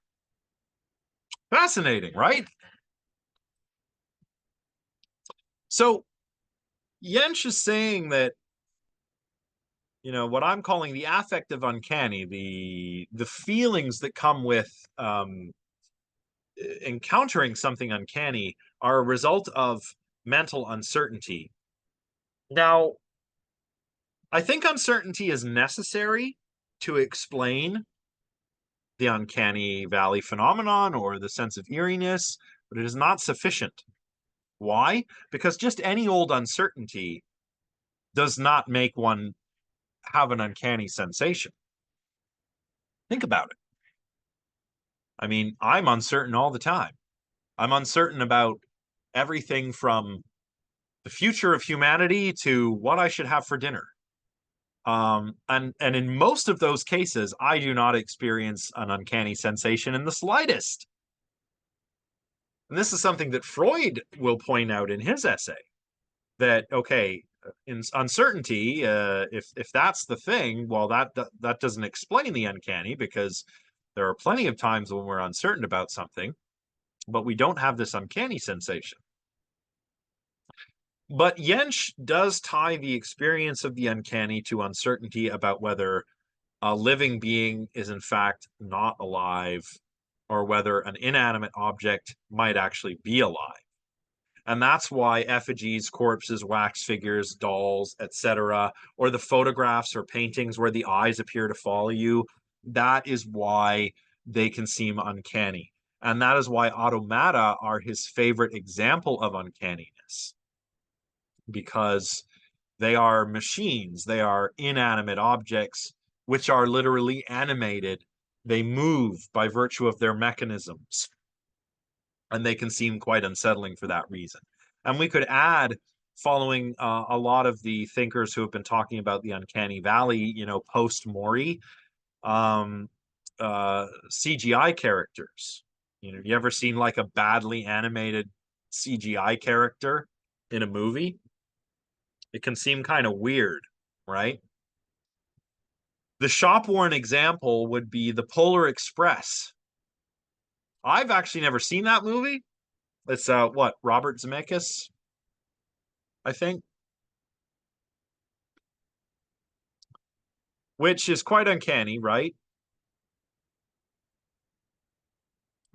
Fascinating, right? So Yench is saying that, what I'm calling the affective uncanny, the feelings that come with encountering something uncanny are a result of mental uncertainty. Now, I think uncertainty is necessary to explain the uncanny valley phenomenon or the sense of eeriness, but it is not sufficient. Why? Because just any old uncertainty does not make one have an uncanny sensation. Think about it. I mean, I'm uncertain all the time. I'm uncertain about everything from the future of humanity to what I should have for dinner. And in most of those cases, I do not experience an uncanny sensation in the slightest. And this is something that Freud will point out in his essay that okay, in uncertainty, if that's the thing, well, that doesn't explain the uncanny because there are plenty of times when we're uncertain about something, but we don't have this uncanny sensation. But Jensch does tie the experience of the uncanny to uncertainty about whether a living being is in fact not alive or whether an inanimate object might actually be alive. And that's why effigies, corpses, wax figures, dolls, etc., or the photographs or paintings where the eyes appear to follow you, that is why they can seem uncanny. And that is why automata are his favorite example of uncanniness, because they are machines, they are inanimate objects, which are literally animated. They move by virtue of their mechanisms, and they can seem quite unsettling for that reason. And we could add, following a lot of the thinkers who have been talking about the uncanny valley, post Mori, um, CGI characters. You ever seen like a badly animated CGI character in a movie? It can seem kind of weird, right? The shop worn example would be the Polar Express. I've actually never seen that movie. It's what, Robert Zemeckis, I think, which is quite uncanny, right?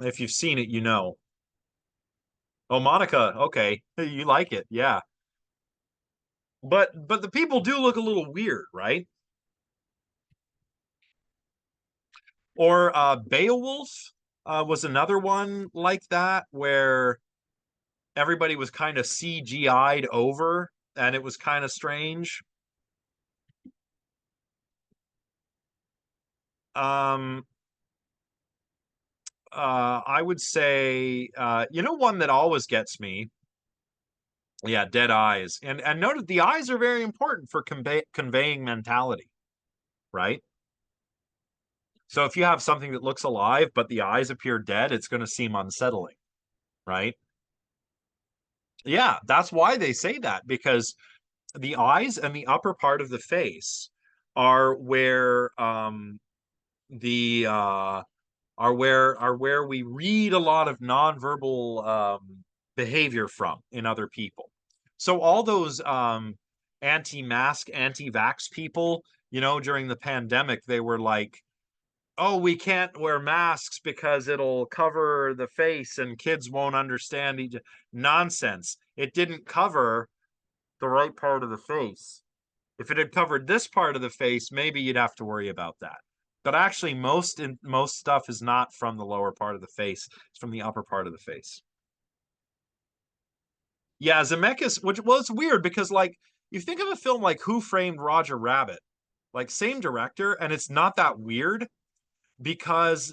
If you've seen it, you know. Oh, Monica, okay, you like it, yeah. But the people do look a little weird, right? Or Beowulf was another one like that where everybody was kind of CGI'd over and it was kind of strange. Um, I would say, one that always gets me. Yeah, dead eyes, and noted the eyes are very important for conveying mentality, right? So if you have something that looks alive but the eyes appear dead, it's going to seem unsettling, right? Yeah, that's why they say that because the eyes and the upper part of the face are where the are where we read a lot of nonverbal behavior from in other people. So all those anti-mask, anti-vax people, during the pandemic, they were like, "Oh, we can't wear masks because it'll cover the face and kids won't understand each." Nonsense. It didn't cover the right part of the face. If it had covered this part of the face, maybe you'd have to worry about that. But actually, most stuff is not from the lower part of the face; it's from the upper part of the face. Yeah, Zemeckis, which was weird because, like, you think of a film like Who Framed Roger Rabbit, like same director, and it's not that weird because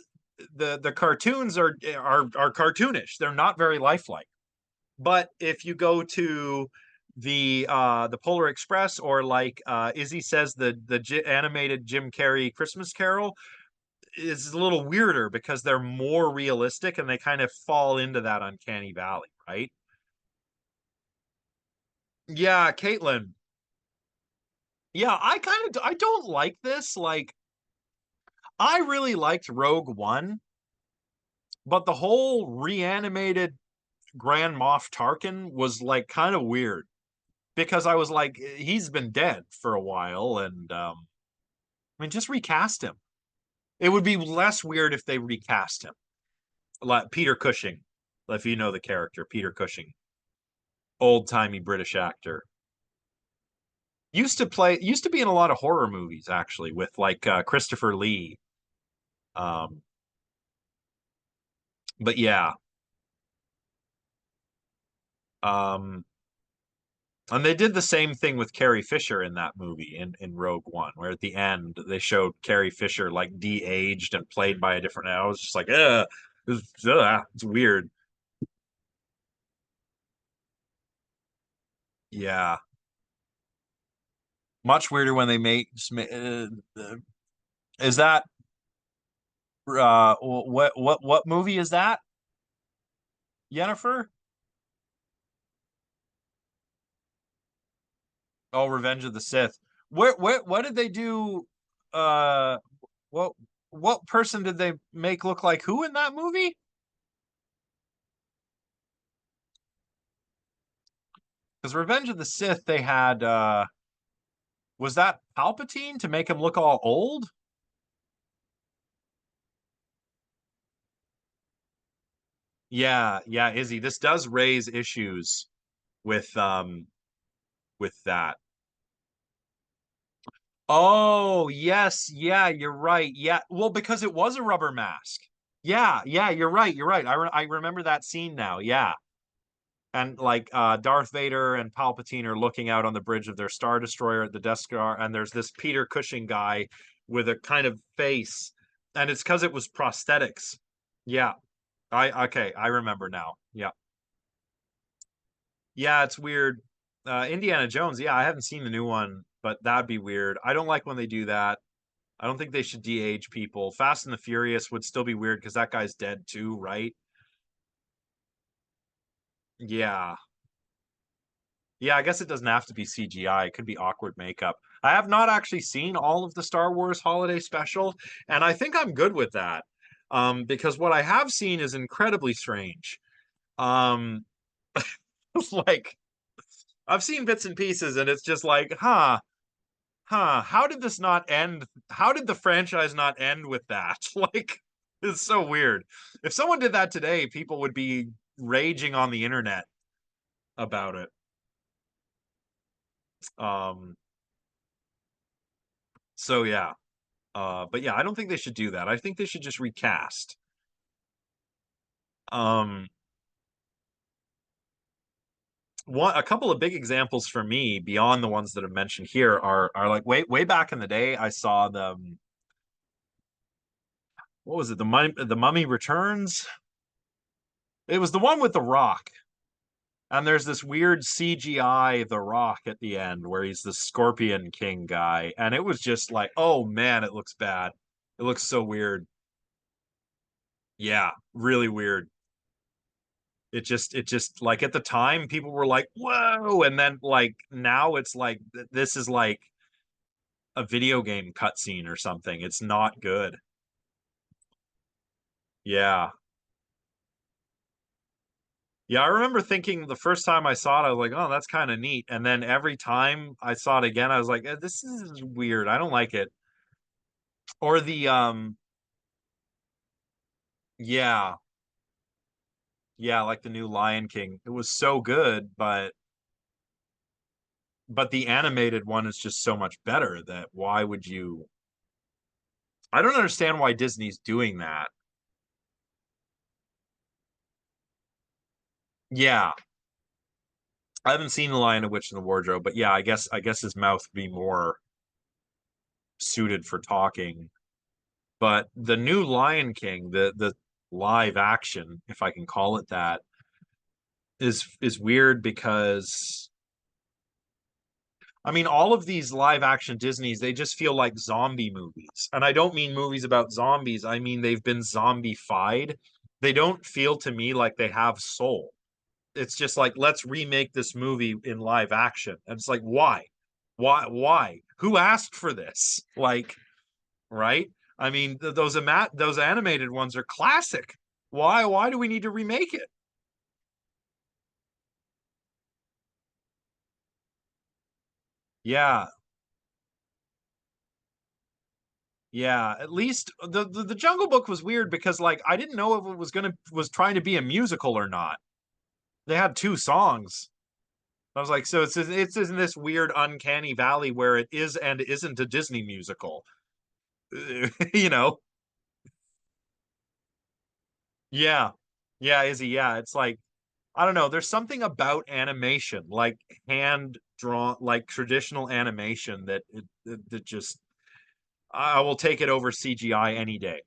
the cartoons are cartoonish. They're not very lifelike. But if you go to the Polar Express or like Izzy says the animated Jim Carrey Christmas Carol is a little weirder because they're more realistic and they kind of fall into that uncanny valley, right? Yeah, Caitlin. Yeah, I don't like this. Like I really liked Rogue One, but the whole reanimated Grand Moff Tarkin was like kind of weird because I was like, he's been dead for a while, and I mean, just recast him. It would be less weird if they recast him. like Peter Cushing, if you know the character, Peter Cushing, old timey British actor. Used to be in a lot of horror movies actually with like Christopher Lee. Um, but yeah, um, and they did the same thing with Carrie Fisher in that movie in Rogue One, where at the end they showed Carrie Fisher like de-aged and played by a different. I was just like, it's weird. Yeah, much weirder when they make. Is that what movie is that? Yennefer? Oh, Revenge of the Sith. What did they do? Uh, what what person did they make look like who in that movie? Because Revenge of the Sith, they had was that Palpatine to make him look all old? Yeah, yeah, Izzy. This does raise issues with that. Oh, yes, yeah, you're right. Yeah, well, because it was a rubber mask. Yeah, yeah, you're right. You're right. I remember that scene now. Yeah. And like Darth Vader and Palpatine are looking out on the bridge of their Star Destroyer at the Death Star, and there's this Peter Cushing guy with a kind of face, and it's because it was prosthetics. Yeah, I okay, I remember now. Yeah, yeah, it's weird. Indiana Jones, yeah, I haven't seen the new one, but that'd be weird. I don't like when they do that. I don't think they should de-age people. Fast and the Furious would still be weird because that guy's dead too, right? Yeah. Yeah, I guess it doesn't have to be CGI. It could be awkward makeup. I have not actually seen all of the Star Wars holiday special, and I think I'm good with that. Because what I have seen is incredibly strange. Um, it's like I've seen bits and pieces, and it's just like, how did this not end? How did the franchise not end with that? Like, it's so weird. If someone did that today, people would be raging on the internet about it. Um, so yeah. But yeah, I don't think they should do that. I think they should just recast. Um, a couple of big examples for me beyond the ones that are mentioned here are like way back in the day. I saw the what was it? The Mummy Returns. It was the one with the Rock, and there's this weird CGI The Rock at the end where he's the Scorpion King guy, and it was just like, oh man, it looks bad. It looks so weird. Yeah, really weird. It just like at the time people were like whoa, and then like now it's like this is like a video game cutscene or something. It's not good. Yeah, yeah, I remember thinking the first time I saw it I was like, oh, that's kind of neat, and then every time I saw it again I was like, this is weird, I don't like it. Or the yeah, yeah, like the new Lion King, it was so good, but the animated one is just so much better that why would you, I don't understand why Disney's doing that. Yeah, I haven't seen The Lion, the Witch, and the Wardrobe, but yeah, I guess his mouth would be more suited for talking. But the new Lion King, the live action, if I can call it that, is weird because I mean all of these live action Disneys, they just feel like zombie movies. And I don't mean movies about zombies, I mean they've been zombified. They don't feel to me like they have soul. It's just like let's remake this movie in live action, and it's like why who asked for this, like, right? I mean those animated ones are classic. Why do we need to remake it? Yeah, Yeah, at least the Jungle Book was weird because like I didn't know if it was trying to be a musical or not. They had two songs. I was like, so it's in this weird uncanny valley where it is and isn't a Disney musical. You know? Yeah. Yeah, Izzy, yeah. It's like I don't know, there's something about animation, like hand drawn like traditional animation that just I will take it over CGI any day.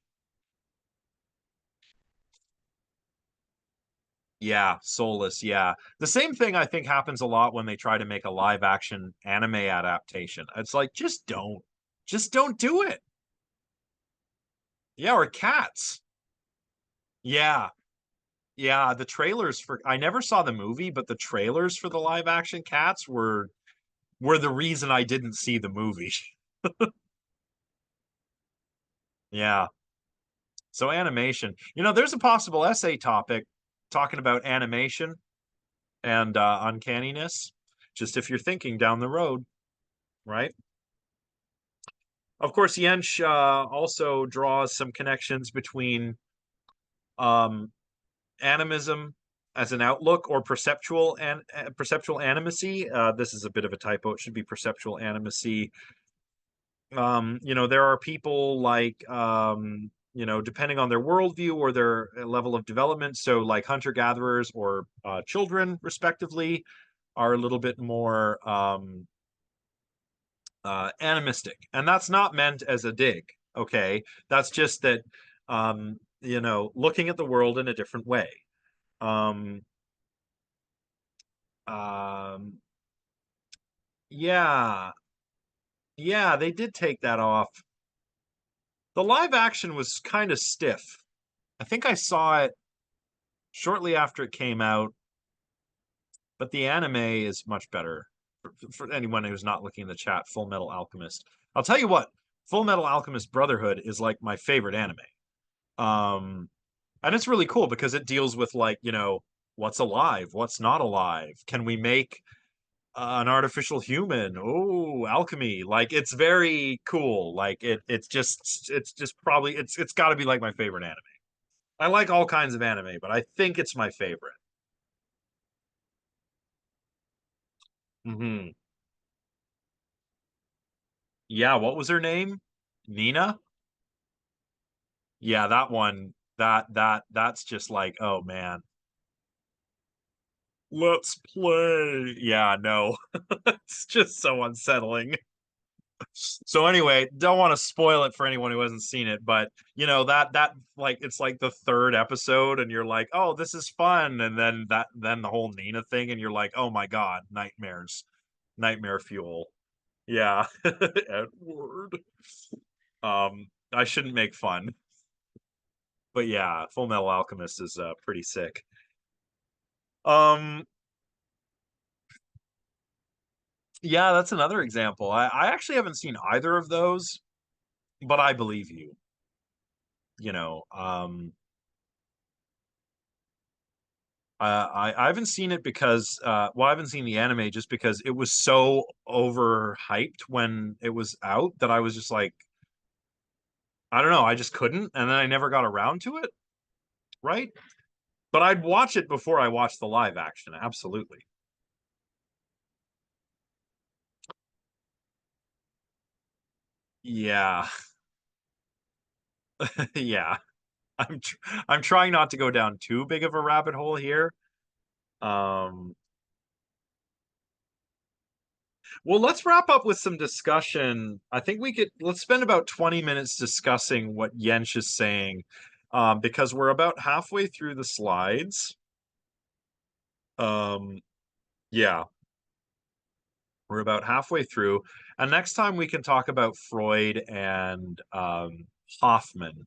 Yeah, soulless, yeah. The same thing I think happens a lot when they try to make a live action anime adaptation. It's like just don't. Just don't do it. Yeah, or cats. Yeah. Yeah, the trailers for I never saw the movie, but the trailers for the live action cats were the reason I didn't see the movie. Yeah. So animation. You know, there's a possible essay topic talking about animation and uncanniness. Just if you're thinking down the road, right? Of course, Yench also draws some connections between um, animism as an outlook or perceptual animacy. This is a bit of a typo. It should be perceptual animacy. You know, there are people like you know, depending on their worldview or their level of development. So, like hunter gatherers or children, respectively, are a little bit more animistic, and that's not meant as a dig. Okay, that's just that you know, looking at the world in a different way. Um, um, yeah, yeah, they did take that off. The live action was kind of stiff. I think I saw it shortly after it came out, but the anime is much better. For anyone who's not looking in the chat, Full Metal Alchemist. I'll tell you what, Full Metal Alchemist Brotherhood is like my favorite anime. Um, and it's really cool because it deals with like, you know, what's alive, what's not alive. Can we make an artificial human? Oh, alchemy. Like it's very cool. Like it's just probably it's got to be like my favorite anime. I like all kinds of anime, but I think it's my favorite. Hmm. Yeah, what was her name? Nina? Yeah, that one. That's just like, oh man. Let's play. Yeah, no. It's just so unsettling. So anyway, don't want to spoil it for anyone who hasn't seen it, but you know that like it's like the third episode and you're like, "Oh, this is fun." And then the whole Nina thing and you're like, "Oh my God, nightmares. Nightmare fuel." Yeah. Edward. I shouldn't make fun. But yeah, Full Metal Alchemist is pretty sick. Um yeah, that's another example. I actually haven't seen either of those, but I believe you. You know, I haven't seen it because well, I haven't seen the anime just because it was so overhyped when it was out that I was just like, I don't know, I just couldn't, and then I never got around to it, right? But I'd watch it before I watched the live action, absolutely. Yeah, yeah. I'm trying not to go down too big of a rabbit hole here. Um, well, let's wrap up with some discussion. I think let's spend about 20 minutes discussing what Yench is saying, because we're about halfway through the slides. Um, yeah, we're about halfway through. And next time we can talk about Freud and Hoffman,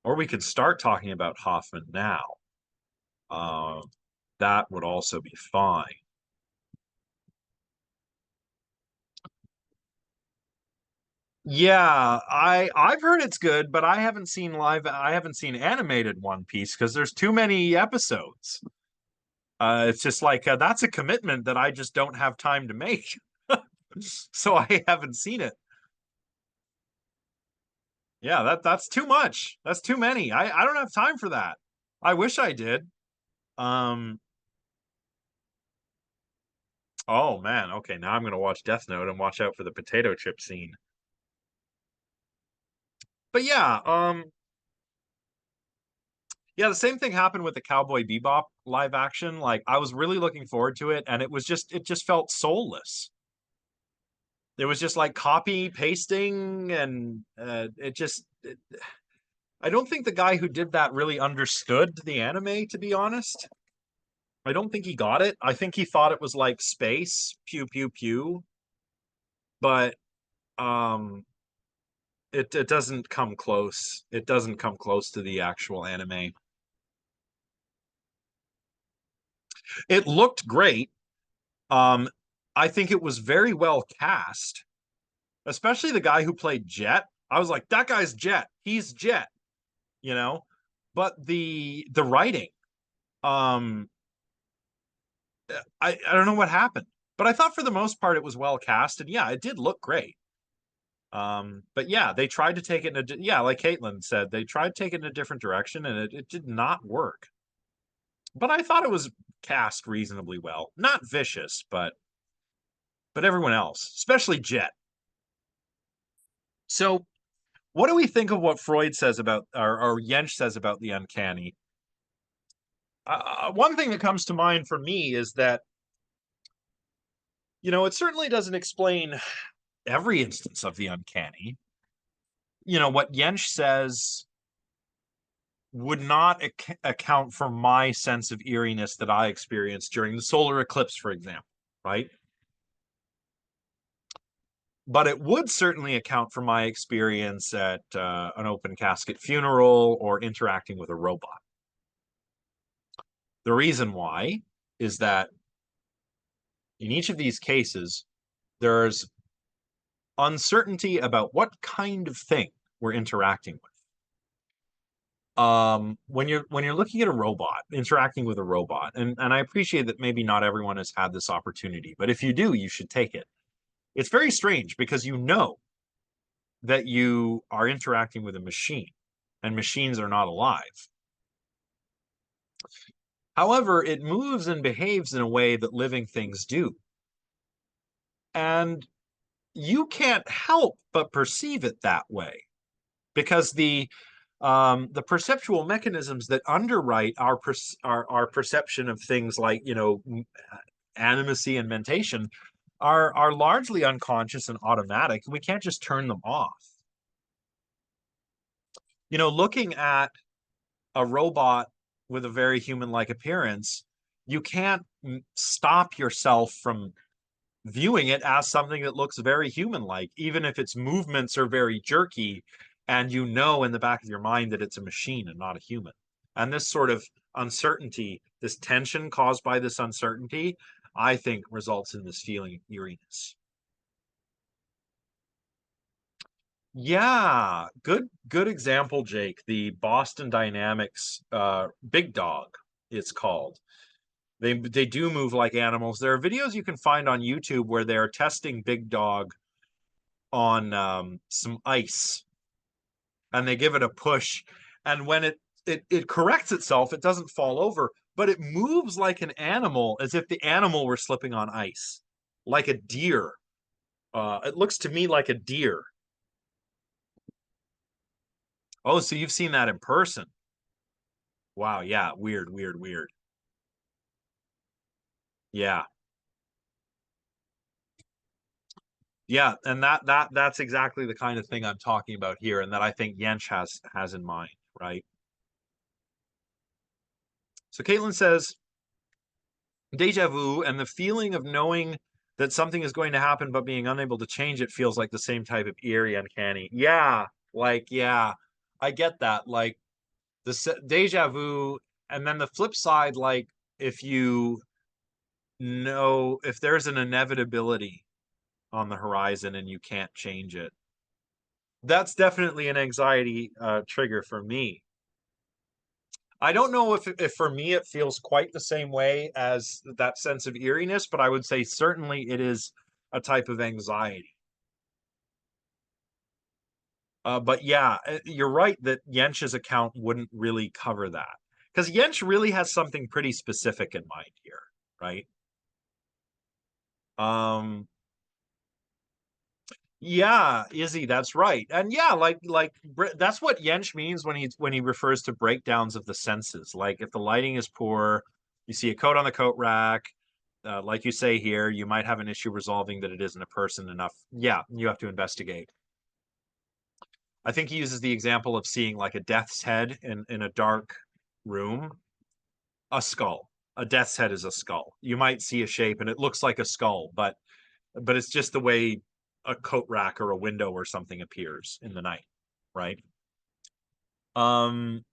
or we could start talking about Hoffman now. Um, that would also be fine. Yeah, I've heard it's good, but I haven't seen animated One Piece because there's too many episodes. It's just like that's a commitment that I just don't have time to make. So I haven't seen it. Yeah, that's too much. That's too many. I don't have time for that. I wish I did. Um, oh man, okay, now I'm gonna watch Death Note and watch out for the potato chip scene. But yeah, yeah, the same thing happened with the Cowboy Bebop live action. Like I was really looking forward to it, and it just felt soulless. It was just like copy pasting, and I don't think the guy who did that really understood the anime, to be honest. I don't think he got it. I think he thought it was like space, pew pew pew, but um it doesn't come close. It doesn't come close to the actual anime. It looked great. Um I think it was very well cast, especially the guy who played Jet. I was like, that guy's Jet. He's Jet, you know? But the writing, um I don't know what happened. But I thought for the most part it was well cast, and yeah, it did look great. But yeah, they tried to take it in yeah, like Caitlin said, they tried to take it in a different direction, and it did not work. But I thought it was cast reasonably well. Not vicious, but everyone else, especially Jet. So what do we think of what Freud says about, or Jensch says about the uncanny? One thing that comes to mind for me is that, it certainly doesn't explain every instance of the uncanny. What Jensch says would not account for my sense of eeriness that I experienced during the solar eclipse, for example, right? But it would certainly account for my experience at an open casket funeral or interacting with a robot. The reason why is that in each of these cases, there's uncertainty about what kind of thing we're interacting with. When you're looking at a robot, interacting with a robot, and I appreciate that maybe not everyone has had this opportunity, but if you do, you should take it. It's very strange because you know that you are interacting with a machine, and machines are not alive. However, it moves and behaves in a way that living things do. And you can't help but perceive it that way because the perceptual mechanisms that underwrite our perception of things like animacy and mentation are largely unconscious and automatic. We can't just turn them off. Looking at a robot with a very human-like appearance, you can't stop yourself from viewing it as something that looks very human-like, even if its movements are very jerky, and in the back of your mind that it's a machine and not a human. And this sort of uncertainty, this tension caused by this uncertainty, I think results in this feeling of eeriness. Yeah, good example, Jake. The Boston Dynamics Big Dog, it's called. They do move like animals. There are videos you can find on YouTube where they're testing Big Dog on some ice, and they give it a push, and when it corrects itself, it doesn't fall over, but it moves like an animal, as if the animal were slipping on ice, like a deer. It looks to me like a deer. Oh, so you've seen that in person? Wow, yeah, weird, weird, weird. Yeah. Yeah, and that's exactly the kind of thing I'm talking about here, and that I think Yench has in mind, right? So Caitlin says, deja vu and the feeling of knowing that something is going to happen but being unable to change it feels like the same type of eerie uncanny. Yeah, yeah, I get that. Like the deja vu, and then the flip side, like if you know if there's an inevitability on the horizon and you can't change it, that's definitely an anxiety trigger for me. I don't know if for me it feels quite the same way as that sense of eeriness, but I would say certainly it is a type of anxiety. But yeah, you're right that Yench's account wouldn't really cover that because Yench really has something pretty specific in mind here, right? Um, yeah, Izzy, that's right. And yeah, that's what Yench means when he refers to breakdowns of the senses. Like if the lighting is poor, you see a coat on the coat rack, like you say here, you might have an issue resolving that it isn't a person enough. Yeah, you have to investigate. I think he uses the example of seeing like a death's head in a dark room, a skull. A death's head is a skull. You might see a shape and it looks like a skull, but it's just the way a coat rack or a window or something appears in the night, right? Um,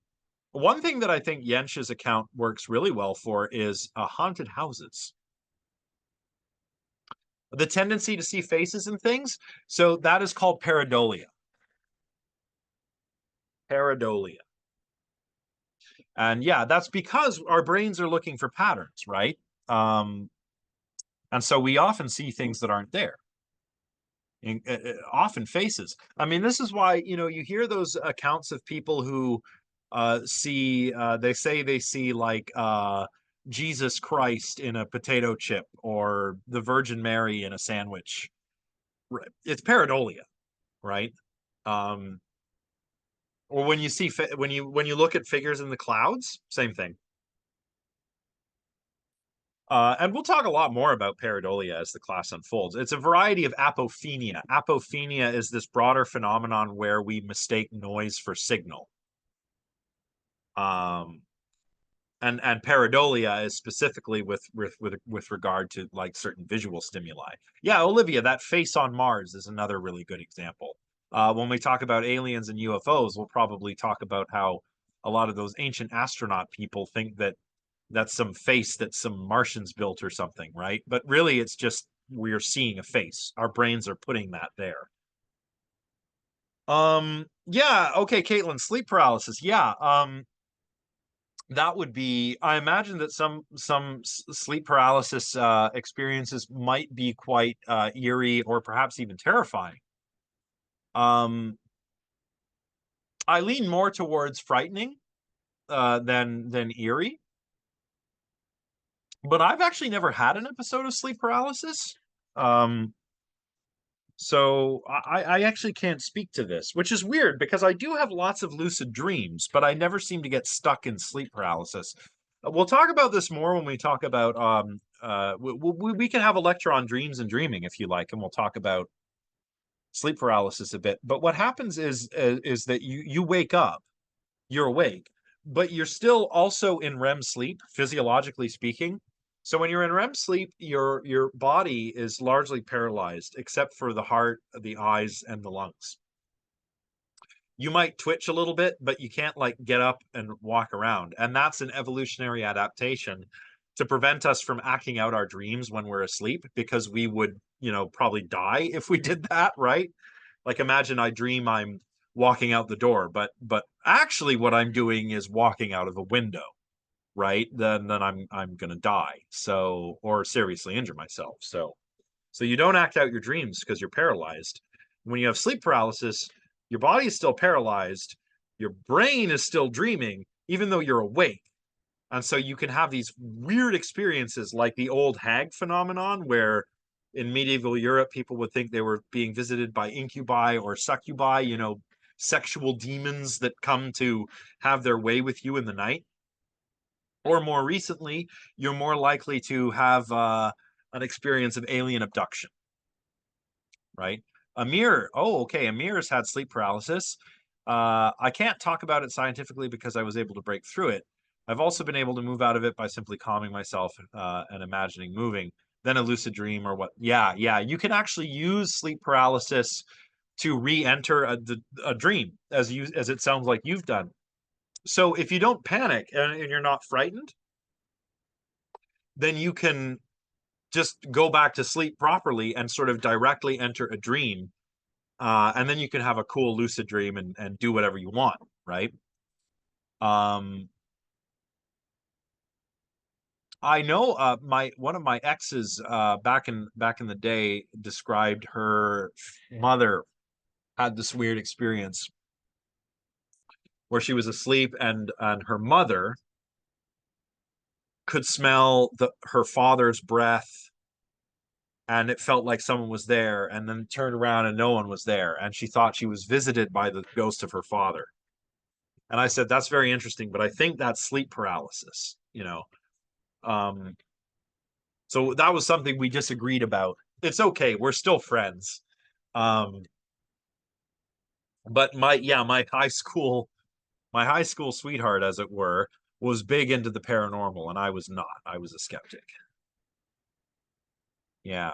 One thing that I think Yench's account works really well for is haunted houses. The tendency to see faces and things. So that is called pareidolia. Pareidolia. And yeah, that's because our brains are looking for patterns, right? Um, and so we often see things that aren't there. Often faces. I mean, this is why, you hear those accounts of people who see, they say they see like Jesus Christ in a potato chip or the Virgin Mary in a sandwich. It's pareidolia, right? Um, or when you see when you look at figures in the clouds, same thing. And we'll talk a lot more about pareidolia as the class unfolds. It's a variety of apophenia. Apophenia is this broader phenomenon where we mistake noise for signal. Um, and pareidolia is specifically with regard to like certain visual stimuli. Yeah, Olivia, that face on Mars is another really good example. When we talk about aliens and UFOs, we'll probably talk about how a lot of those ancient astronaut people think that that's some face that some Martians built or something, right? But really, it's just we're seeing a face. Our brains are putting that there. Yeah, okay, Caitlin, sleep paralysis. Yeah, that would be. I imagine that some sleep paralysis experiences might be quite eerie or perhaps even terrifying. Um, I lean more towards frightening than eerie, but I've actually never had an episode of sleep paralysis. Um, So I actually can't speak to this, which is weird because I do have lots of lucid dreams, but I never seem to get stuck in sleep paralysis. We'll talk about this more when we talk about we can have a lecture on dreams and dreaming if you like, and we'll talk about sleep paralysis a bit. But what happens is that you wake up, you're awake, but you're still also in REM sleep, physiologically speaking. So when you're in REM sleep, your body is largely paralyzed except for the heart, the eyes, and the lungs. You might twitch a little bit, but you can't like get up and walk around. And that's an evolutionary adaptation to prevent us from acting out our dreams when we're asleep because we would, probably die if we did that, right? Like imagine I dream I'm walking out the door, but actually what I'm doing is walking out of a window, right? Then I'm gonna die. So or seriously injure myself. So you don't act out your dreams because you're paralyzed. When you have sleep paralysis, your body is still paralyzed, your brain is still dreaming, even though you're awake. And so you can have these weird experiences like the old hag phenomenon, where in medieval Europe, people would think they were being visited by incubi or succubi, sexual demons that come to have their way with you in the night. Or more recently, you're more likely to have an experience of alien abduction, right? Amir, oh, okay. Amir's had sleep paralysis. I can't talk about it scientifically because I was able to break through it. I've also been able to move out of it by simply calming myself and imagining moving. Then a lucid dream or what? Yeah, yeah. You can actually use sleep paralysis to re-enter a dream, as it sounds like you've done. So if you don't panic and you're not frightened, then you can just go back to sleep properly and sort of directly enter a dream, and then you can have a cool lucid dream and do whatever you want, right? Um, I know my one of my exes back in the day described her mother had this weird experience where she was asleep and her mother could smell her father's breath, and it felt like someone was there, and then turned around and no one was there, and she thought she was visited by the ghost of her father. And I said, that's very interesting, but I think that's sleep paralysis, you know. um so that was something we disagreed about. It's okay, we're still friends. um but my high school sweetheart, as it were, was big into the paranormal, and I was not. I was a skeptic. Yeah.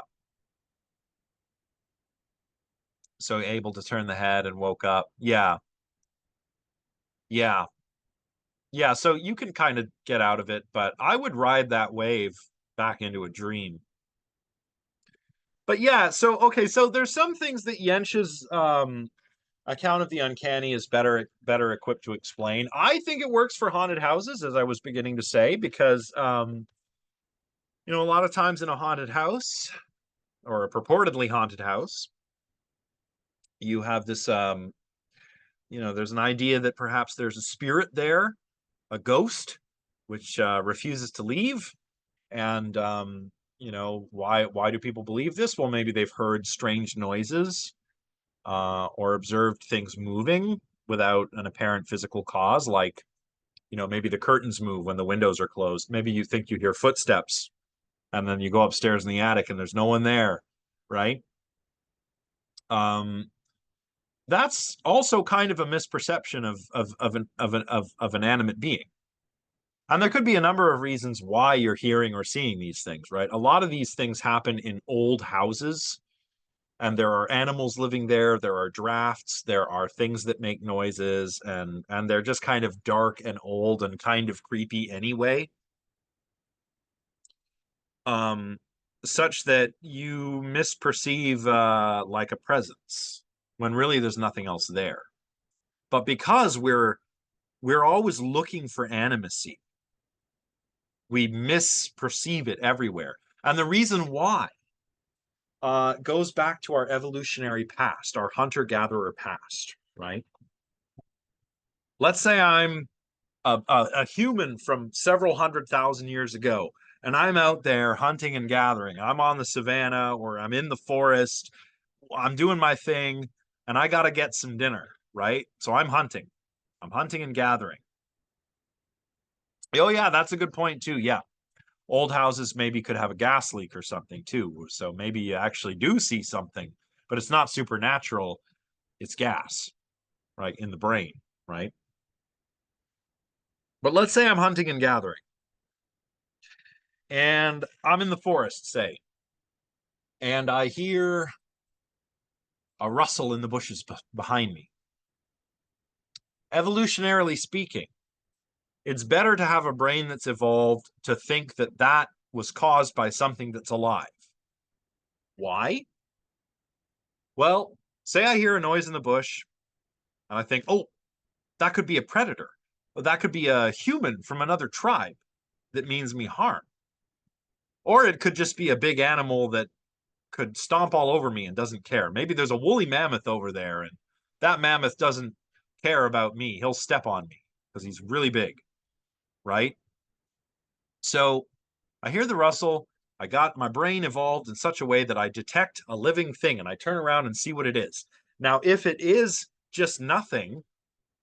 So able to turn the head and woke up. Yeah. Yeah. Yeah. So you can kind of get out of it, but I would ride that wave back into a dream. But yeah, so okay, so there's some things that Yench's account of the uncanny is better equipped to explain. I think it works for haunted houses, as I was beginning to say, because a lot of times in a haunted house, or a purportedly haunted house, you have this there's an idea that perhaps there's a spirit there, a ghost, which refuses to leave. And why do people believe this? Well, maybe they've heard strange noises, or observed things moving without an apparent physical cause, like maybe the curtains move when the windows are closed. Maybe you think you hear footsteps, and then you go upstairs in the attic and there's no one there, right? um that's also kind of a misperception of an animate being. And there could be a number of reasons why you're hearing or seeing these things, right? A lot of these things happen in old houses, and there are animals living there, there are drafts, there are things that make noises, and they're just kind of dark and old and kind of creepy anyway. Um Such that you misperceive like a presence when really there's nothing else there. But because we're always looking for animacy, we misperceive it everywhere. And the reason why goes back to our evolutionary past, our hunter-gatherer past, right? Let's say I'm a human from several 100,000 years ago, and I'm out there hunting and gathering. I'm on the savannah, or I'm in the forest. I'm doing my thing, and I got to get some dinner, right? So I'm hunting. I'm hunting and gathering. Oh, yeah, that's a good point, too. Yeah. Old houses maybe could have a gas leak or something too. So maybe you actually do see something, but it's not supernatural. It's gas, right, in the brain, right? But let's say I'm hunting and gathering, and I'm in the forest, say, and I hear a rustle in the bushes behind me. Evolutionarily speaking, it's better to have a brain that's evolved to think that that was caused by something that's alive. Why? Well, say I hear a noise in the bush, and I think, oh, that could be a predator. That could be a human from another tribe that means me harm. Or it could just be a big animal that could stomp all over me and doesn't care. Maybe there's a woolly mammoth over there, and that mammoth doesn't care about me. He'll step on me because he's really big, right? So I hear the rustle. I got my brain evolved in such a way that I detect a living thing and I turn around and see what it is. Now, if it is just nothing,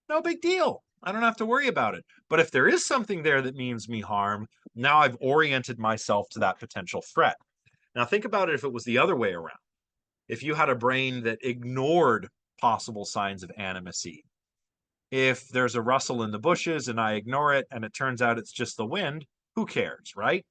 no big deal. I don't have to worry about it. But if there is something there that means me harm, now I've oriented myself to that potential threat. Now, think about it if it was the other way around. If you had a brain that ignored possible signs of animacy, if there's a rustle in the bushes and I ignore it and it turns out it's just the wind, who cares, right?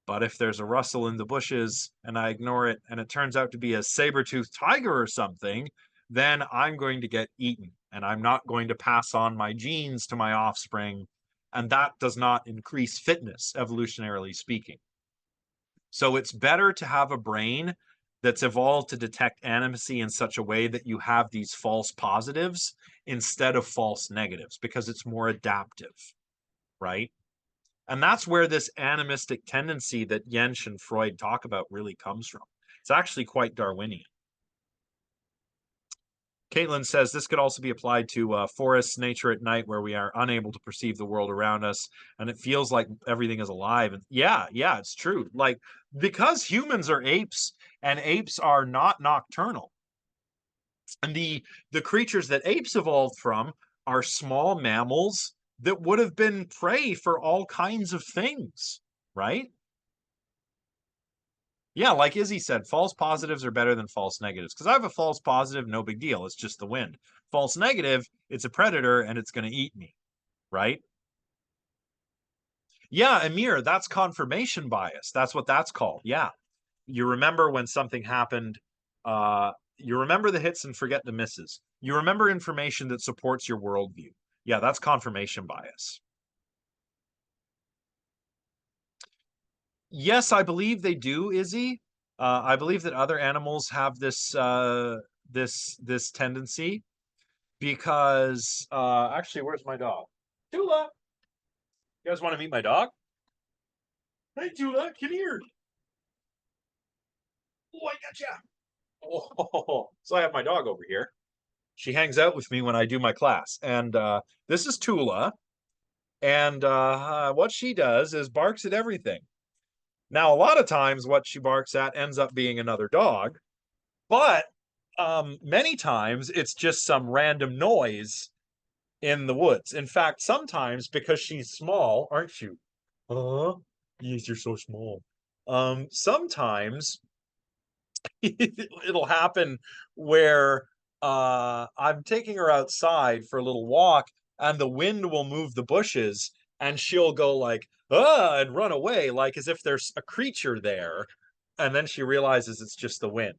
But if there's a rustle in the bushes and I ignore it and it turns out to be a saber-toothed tiger or something, then I'm going to get eaten and I'm not going to pass on my genes to my offspring. And that does not increase fitness, evolutionarily speaking. So it's better to have a brain that's evolved to detect animacy in such a way that you have these false positives instead of false negatives, because it's more adaptive, right? And that's where this animistic tendency that Jensch and Freud talk about really comes from. It's actually quite Darwinian. Caitlin says this could also be applied to forests, nature at night, where we are unable to perceive the world around us, and it feels like everything is alive. And yeah, yeah, it's true. Like because humans are apes, and apes are not nocturnal, and the creatures that apes evolved from are small mammals that would have been prey for all kinds of things, right? Yeah, like Izzy said, false positives are better than false negatives. Because I have a false positive, no big deal. It's just the wind. False negative, it's a predator and it's going to eat me, right? Yeah, Amir, that's confirmation bias. That's what that's called. Yeah. You remember when something happened, you remember the hits and forget the misses. You remember information that supports your worldview. Yeah, that's confirmation bias. Yes, I believe they do, Izzy. I believe that other animals have this tendency because actually, where's my dog? Tula, you guys want to meet my dog? Hey, Tula, come here. Oh, I gotcha. Oh, so I have my dog over here. She hangs out with me when I do my class, and this is Tula. And what she does is barks at everything. Now, a lot of times, what she barks at ends up being another dog, but many times it's just some random noise in the woods. In fact, sometimes because she's small, aren't you? Huh? Yes, you're so small. Sometimes it'll happen where I'm taking her outside for a little walk and the wind will move the bushes and she'll go like, ah, and run away, like as if there's a creature there. And then she realizes it's just the wind.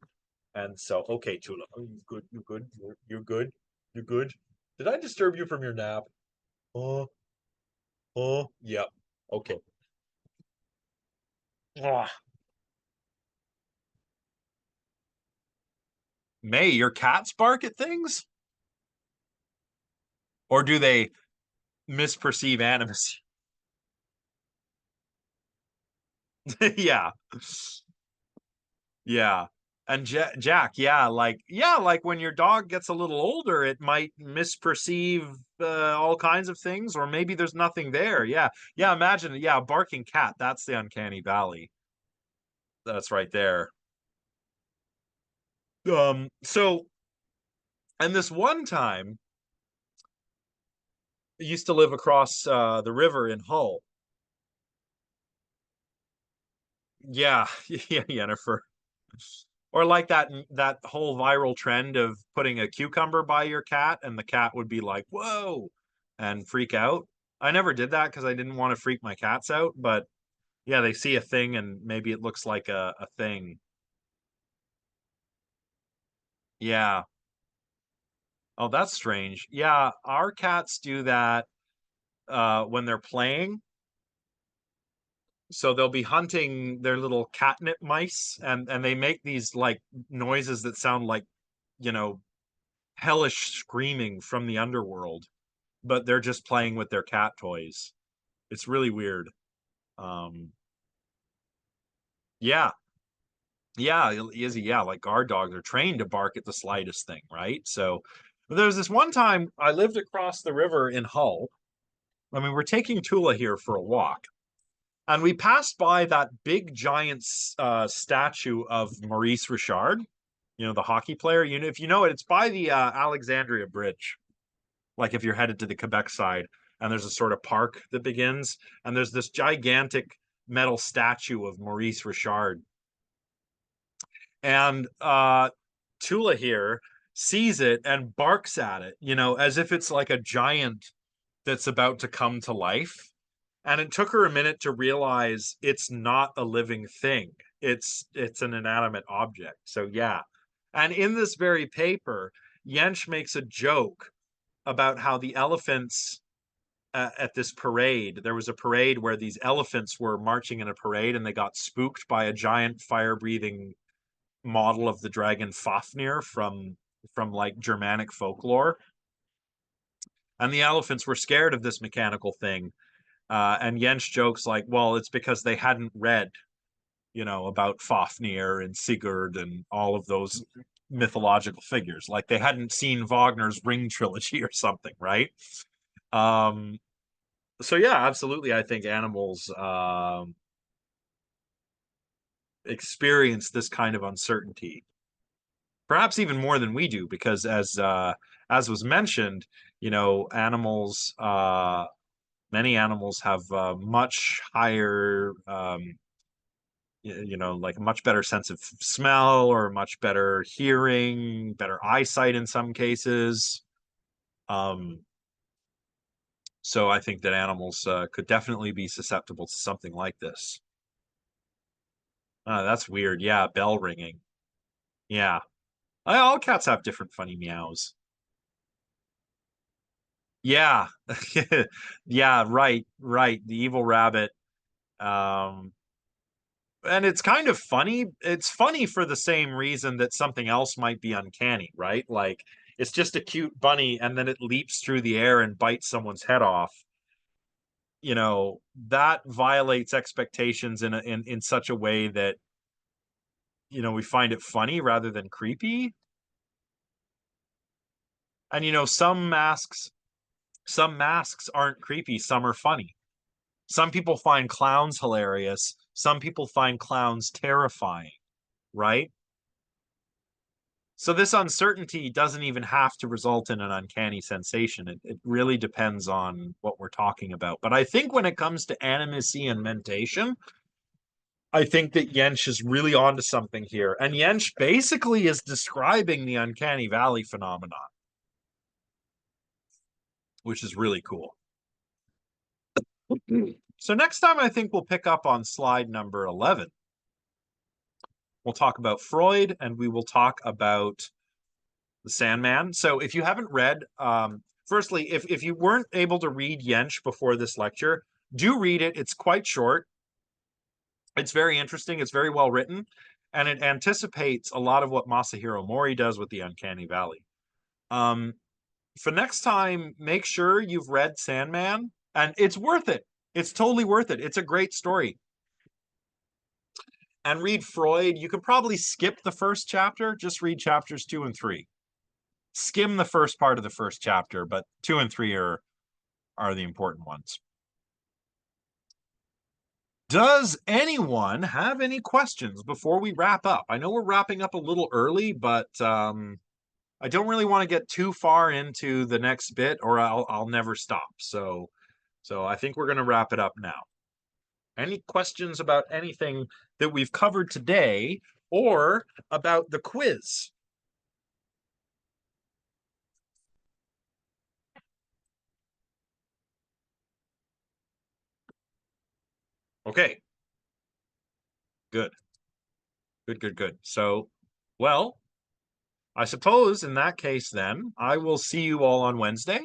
And so, okay, Tula, oh, you good? You good? You're good? You good? Did I disturb you from your nap? Oh, oh, yep. Okay. Ah, May, your cats bark at things? Or do they misperceive animus? Yeah. Yeah. And yeah, like when your dog gets a little older, it might misperceive all kinds of things, or maybe there's nothing there. Yeah. Yeah, imagine, yeah, a barking cat. That's the uncanny valley. That's right there. So and this one time, I used to live across the river in Hull. Yeah, yeah, Yennefer. Or like that whole viral trend of putting a cucumber by your cat and the cat would be like, "Whoa," and freak out. I never did that because I didn't want to freak my cats out, but yeah, they see a thing and maybe it looks like a thing. Yeah. Oh, that's strange. Yeah, our cats do that when they're playing. So they'll be hunting their little catnip mice and they make these like noises that sound like, you know, hellish screaming from the underworld, but they're just playing with their cat toys. It's really weird. Um, yeah, yeah, Izzy, yeah, like guard dogs are trained to bark at the slightest thing, right? So there was this one time I lived across the river in Hull. I mean, we're taking Tula here for a walk, and we passed by that big giant statue of Maurice Richard, you know, the hockey player. You know, if you know it, it's by the Alexandria Bridge. Like if you're headed to the Quebec side, and there's a sort of park that begins, and there's this gigantic metal statue of Maurice Richard. And Tula here sees it and barks at it, you know, as if it's like a giant that's about to come to life. And it took her a minute to realize it's not a living thing. It's an inanimate object. So yeah. And in this very paper, Yench makes a joke about how the elephants at this parade, there was a parade where these elephants were marching in a parade and they got spooked by a giant fire breathing model of the dragon Fafnir from like Germanic folklore. And the elephants were scared of this mechanical thing. And Jens jokes like, well, it's because they hadn't read, you know, about Fafnir and Sigurd and all of those mythological figures, like they hadn't seen Wagner's Ring trilogy or something, right? Um, so yeah, absolutely. I think animals experience this kind of uncertainty, perhaps even more than we do, because as was mentioned, animals, many animals have much higher, like a much better sense of smell or much better hearing, better eyesight in some cases. Um, so I think that animals could definitely be susceptible to something like this. That's weird. Yeah, bell ringing. Yeah. All cats have different funny meows. Yeah. Yeah, right, right. The evil rabbit. Um, and it's kind of funny. It's funny for the same reason that something else might be uncanny, right? Like it's just a cute bunny and then it leaps through the air and bites someone's head off. That violates expectations in such a way that we find it funny rather than creepy. And some masks aren't creepy, some are funny. Some people find clowns hilarious, some people find clowns terrifying, right? So this uncertainty doesn't even have to result in an uncanny sensation. It really depends on what we're talking about. But I think when it comes to animacy and mentation, I think that Yench is really onto something here. And Yench basically is describing the uncanny valley phenomenon, which is really cool. So next time I think we'll pick up on slide number 11. We'll talk about Freud and we will talk about the Sandman. So if you haven't read, firstly, if you weren't able to read Yench before this lecture, do read it. It's quite short. It's very interesting. It's very well written, and it anticipates a lot of what Masahiro Mori does with the Uncanny Valley. Um, for next time, make sure you've read Sandman, and it's worth it. It's totally worth it. It's a great story. And read Freud. You could probably skip the first chapter. Just read chapters 2 and 3. Skim the first part of the first chapter, but 2 and 3 are the important ones. Does anyone have any questions before we wrap up? I know we're wrapping up a little early, but I don't really want to get too far into the next bit, or I'll never stop. So I think we're going to wrap it up now. Any questions about anything that we've covered today, or about the quiz? Okay, good. Good. So, well, I suppose in that case, then I will see you all on Wednesday,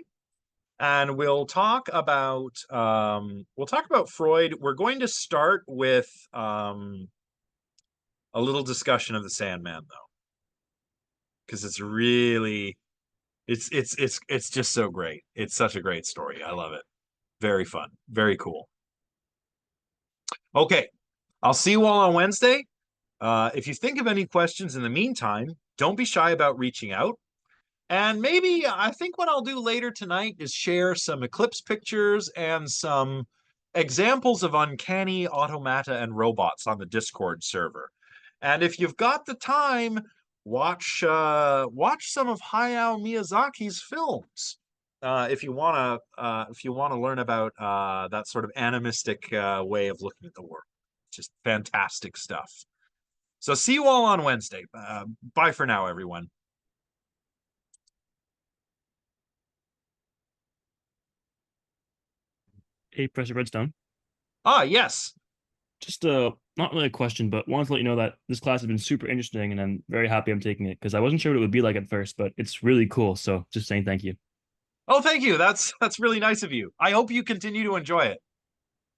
and we'll talk about Freud. We're going to start with a little discussion of the Sandman, though, because it's just so great. It's such a great story. I love it. Very fun. Very cool. Okay, I'll see you all on Wednesday. If you think of any questions in the meantime, don't be shy about reaching out. And maybe I think what I'll do later tonight is share some eclipse pictures and some examples of uncanny automata and robots on the Discord server. And if you've got the time, watch some of Hayao Miyazaki's films. If you want to learn about that sort of animistic way of looking at the world. Just fantastic stuff. So see you all on Wednesday. Bye for now, everyone. Hey, Professor Redstone. Ah, yes. Just not really a question, but wanted to let you know that this class has been super interesting, and I'm very happy I'm taking it because I wasn't sure what it would be like at first, but it's really cool. So just saying thank you. Oh, thank you. That's really nice of you. I hope you continue to enjoy it.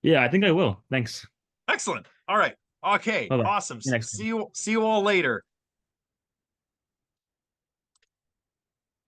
Yeah, I think I will. Thanks. Excellent. All right. Okay. Bye bye. See Awesome. you next See time. you all later.